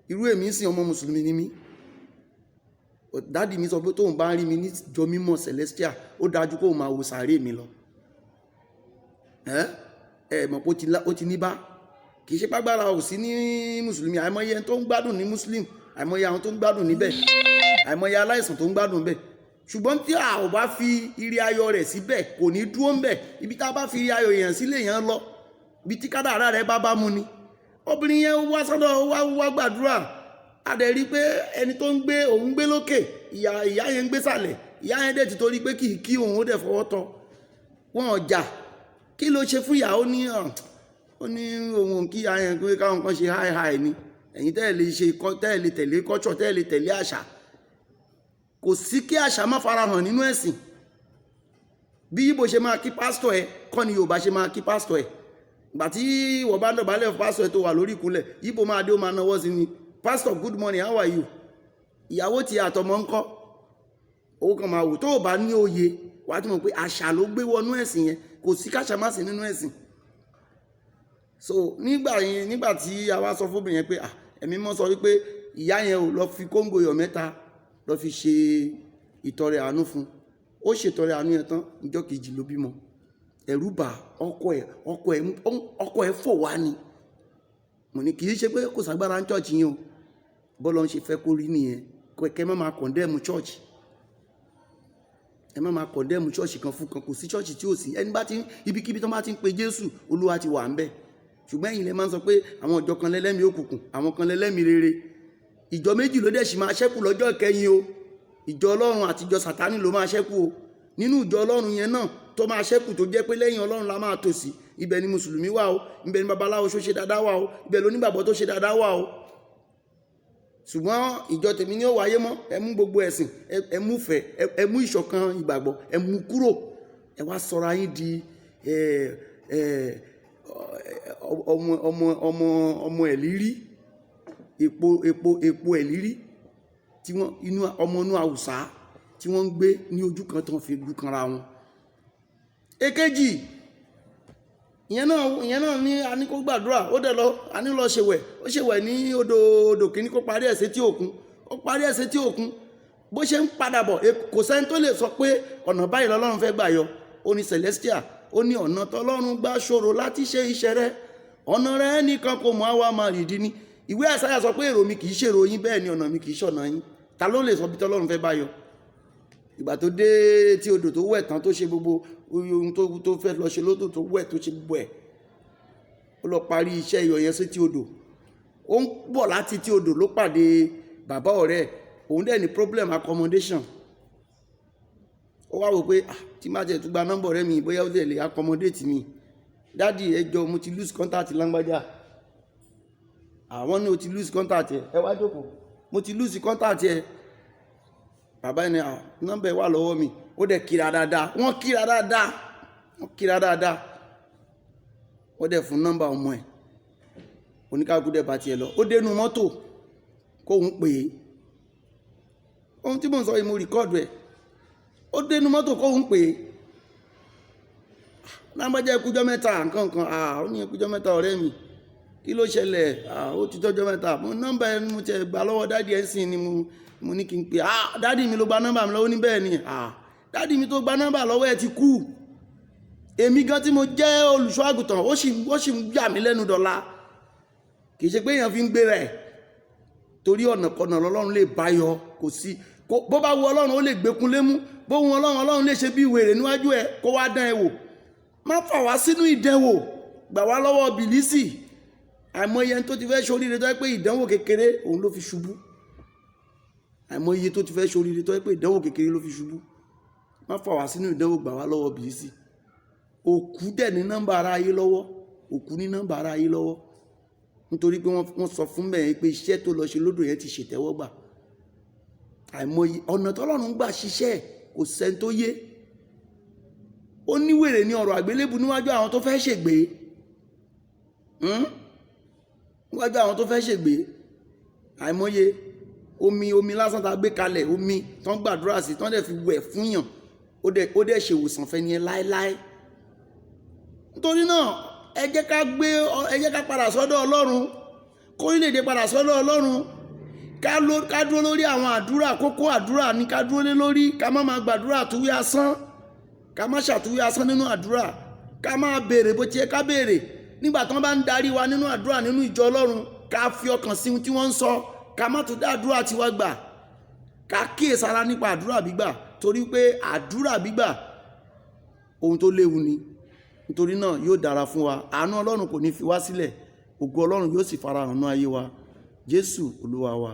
[SPEAKER 1] Irú èmi ń sìn ọmọ mùsùlùmí ni mí. Dádì mi sọ pé tóun bá ń rí mi ní ìjọ mímọ́ Celestial ó dájú kó máa wo sàárè mi lọ. Mọ̀ pé ó ti ní bá. Kì í ṣe pàgbára ò sí ní mùsùlùmí. Àìmọye ẹni tó ń gbádùn ní muslim, àìmọye àwọn tó ń gbádùn níbẹ̀, àìmọye aláìsàn tó ń gbádùn níbẹ̀. Ṣùgbọ́n tí a ò bá fi ire ayọ̀ rẹ̀ síbẹ̀ kò ní dúró ń bẹ̀. Ibi tá a bá fi ire ayọ̀ èèyàn sílé èèyàn lọ, ibi tí kádàrá rẹ̀ bá mú ni. Obìnrin yẹn wá sọ́dọ̀ wá gbàdúrà. A dẹ̀ rí pé ẹni tó ń gbé òun gbé lókè, ìyá yẹn ń gbé sàlẹ̀. Ìyá yẹn dẹ̀ ti torí pé kì í kí òun ó dẹ̀ fọwọ́ tọ́. Wọ́n ọjà. Kí ló ṣe fún ìyá? Ó ní ohun kí ayẹn pé káwọn kan ṣe háì ni. Ẹ̀yin tẹ́lẹ̀ tẹ̀lé culture, tẹ́lẹ̀ tẹ̀lé àṣà. Kò sí kí àṣà má farahàn nínú ẹ̀sìn. Bí Ìgbò ṣe máa kí pásítọ̀ ẹ̀ kọ́ ni Yorùbá ṣe máa kí pásítọ̀ ẹ̀. Ìgbà tí ìwọ bá dọ̀bálẹ̀ fún pásítọ̀ ẹ̀ tó wà lórí ìkúnlẹ̀, Ìgbò máa dé ó máa náwó sí ni. Pastor, good morning, how are you? Ìyàwó ti àtọmọ ńkọ́. Owó kan máa wò tó bá ní òye wàá ti mọ̀ pé àṣà ló gbé wọnú ẹ̀sìn yẹn. Kò sí káṣà má sí nínú ẹ̀sìn. So nígbà tí a wá sọ fún obìnrin yẹn pé ẹ̀mí mọ́ sọ wípé ìyá yẹn ò lọ fi kóńgò iyọ̀ 3 lọ fi ṣe ìtọrẹ àánú fún. Ó ṣètọrẹ àánú yẹn tán ìjọ́ kejì ló bímọ. Ẹ̀rù bà ọkọ ẹ̀ fò wá ni. Mo ní kì í ṣe pé kò ságbára ní church yín o. Bọ́lọ́ ń ṣe fẹ́ kó rí nìyẹn. Kẹ́ má máa condemn church. Ẹ má máa condemn church kan fún kan. Kò sí church tí ò sí. Ẹni bá ti ibikíbi tó bá ti ń pe Jésù, Olúwa ti wà ń bẹ̀. Ṣùgbọ́n ẹ̀yin lẹ máa ń sọ pé àwọn ìjọ kan lẹ́lẹ́mìí òkùnkùn, àwọn kan lẹ́lẹ́mìí rere. Ìjọ méjì ló dẹ̀ sì máa ṣẹ́kù lọ́jọ́ ìkẹyìn o. Ìjọ Ọlọ́run àti ìjọ Sátánì ló máa ṣẹ́kù o. Nínú ìjọ Ọlọ́run yẹn náà tó máa ṣẹ́kù tó jẹ́ pé lẹ́yìn Ọlọ́run la máa tò sí. Ibẹ̀ ni mùsùlùmí wà o, ibẹ̀ ni babaláwo ṣó ṣe dáadáa wà o, ibẹ̀ ló nígbàgbọ́ tó ṣe dáadáa wà o. Ṣùgbọ́n ìjọ tèmi ni ó wáyé mọ́. Ẹ mú gbogbo ẹ̀sìn, ẹ mú fẹ́, ẹ mú ìṣọ̀kan ìgbàgbọ́, ẹ mú kúrò. Ẹ wá sọra yín di ọmọ ẹ̀lírí, epo ẹ̀lírí tí wọ́n ọmọ inú Haúsá tí wọ́n ń gbé ní ojú kan tó ń fi gbú kanra wọn. Èkejì, ìyẹn náà ní a ní kó gbàdúrà, ó dẹ̀ lọ a ní lọ ṣèwẹ̀, ó ṣèwẹ̀ ní odò kìíní kó parí ẹ̀ sí tí òkun. ó parí ẹ̀ sétí òkun. Bó ṣe ń padà bọ̀ kò sẹ́ni tó lè sọ pé ọ̀nà báyìí lọ́lọ́run fẹ́ gbà yọ. Ó ní Celestial, ó ní ọ̀nà tọ́lọ́run gbà ṣòro láti ṣe iṣẹ́ rẹ̀, ọ̀nà rẹ̀ nìkan kò mọ̀ àwa máa rìdí ni. Ìwé Àìsáyà sọ pé èrò mi kì í ṣèrò yín, bẹ́ẹ̀ ni ọ̀nà mi kì í ṣọ̀nà yín. Ta ló lè sọ bí tọ́lọ́run fẹ́ bá yọ? Ìgbà tó dé tí odò tó wẹ̀ tán tó ṣe gbogbo ohun tó fẹ́ lọ ṣe lódò tó wẹ̀ tó ṣe gbogbo ẹ̀, ó lọ parí iṣẹ́ iyọ̀ yẹn sí tí odò. Ó ń bọ̀ láti tí odò ló pàdé bàbá ọ̀rẹ́, òun dẹ̀ ní problem accommodation. Ó wá wò pé tí má jẹ́ tó gba nọ́mbà ọ̀rẹ́ mi bóyá ó lè accommodate mi. Dádì ẹ jọ̀ọ́ mo ti lose contact lágbájá. Àwọn ní o ti lose contact ẹ wá jókòó, mo ti lose contact ẹ. Bàbá ẹni nọ́mbà ẹ wà lọ́wọ́ mi. Ó dẹ̀ kíra dáadáa, wọ́n kíra dáadáa. Ó dẹ̀ fún nọ́mbà ọmọ ẹ̀. Oníkàkú dẹ̀ bá tiẹ̀ lọ. Ó dénú mọ́tò kóhun pè é. Ohun tí mò ń sọ yìí mo rìkọ́ọ̀dù ẹ̀. Ó dénú mọ́tò kóhun pè é. Lágbájá ẹkújọ́ mẹ́ta nǹkan ó ní ẹkújọ́ mẹ́ta ọ̀rẹ́ mi. Kí ló ṣẹlẹ̀? Ó ti tọ́jọ́ mẹ́ta. Mo nọ́mbà ẹ mo tẹ gbà lọ́wọ́ dádì ẹ̀ sìn ni mo ní kí n pè. Dádì mi ló gba nọ́mbà mi lọ́wọ́ ní bẹ́ẹ̀ ni. Dádì mi tó gba nọ́mbà lọ́wọ́ ẹ ti kú. Èmi gan tí mo jẹ́ olùṣọ́ àgùntàn ó sì ń yà mí lẹ́nu dọ̀la. Kì í ṣe pé èèyàn fi ń gbé rẹ̀. Torí ọ̀nà kọ̀nà lọ́lọ́run lè báyọ, kò sí. Bó bá wu Ọlọ́run ó lè gbékun lémú. Bó wu Ọlọ́run lè ṣe bí wèrè níwájú ẹ kó wá dán ẹ wò. Má fà wá sínú ìdánwò. Gbà wá lọ́wọ́ bìlísì. Àìmọye tó ti fẹ́ ṣoríire tó yẹ pé ìdánwò kékeré òun ló fi ṣubú. Àìmọye tó ti fẹ́ ṣoríire tó yẹ pé ìdánwò kékeré ló fi ṣubú. Má fà wá sínú ìdánwò, gbà wá lọ́wọ́ bìlísì. Òkú dẹ̀ ní nọ́mbà ara ayé lọ́wọ́. Nítorí pé wọ́n sọ fún bẹ́ẹ̀ pé iṣẹ́ tó lọ ṣe lódò yẹn ti ṣètẹ́wọ́gbà. Àìmọye ọ̀nà tọ́lọ́run gbà ṣiṣẹ́ kò sẹ́ni tó yé. Ó níwèrè ní ọ̀rọ̀ àgbélébù níwájú àwọn tó fẹ́ ṣègbé. Níwájú àwọn tó fẹ́ ṣègbé. Àìmọye omi lásán tá gbé kalẹ̀, omi tán gbàdúrà sí tán dẹ̀ fi wẹ̀ fún yàn, ó dẹ̀ ṣèwòsàn fẹ́ ni ẹ láéláé. Nítorí náà ẹ jẹ́ ká padà sọ́dọ̀ Ọlọ́run, kórílẹ̀-èdè padà sọ́dọ̀ Ọlọ́run, ká dúró lórí àwọn àdúrà, kókó àdúrà ní ká dúró lé lórí, ká má máa gbàdúrà àtúwí asán, ká má ṣàtúwí asán nínú àdúrà, ká máa béèrè bó ti yẹ ká béèrè. Nígbà tí wọ́n bá ń darí wa nínú àdúrà nínú ìjọ Ọlọ́run, ká fi ọkàn sí ohun tí wọ́n ń sọ, ká má tún dá àdúrà tiwa gbà, ká kíyèsára nípa àdúrà gbígbà, torí pé àdúrà gbígbà ohun tó léwu ni. Nítorí náà yóò dára fún wa. Àánú Ọlọ́run kò ní fi wá sílẹ̀. Ògo Ọlọ́run yóò sì farahàn nínú ayé wa. Jésù Olúwa wa.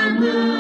[SPEAKER 2] àmọ́.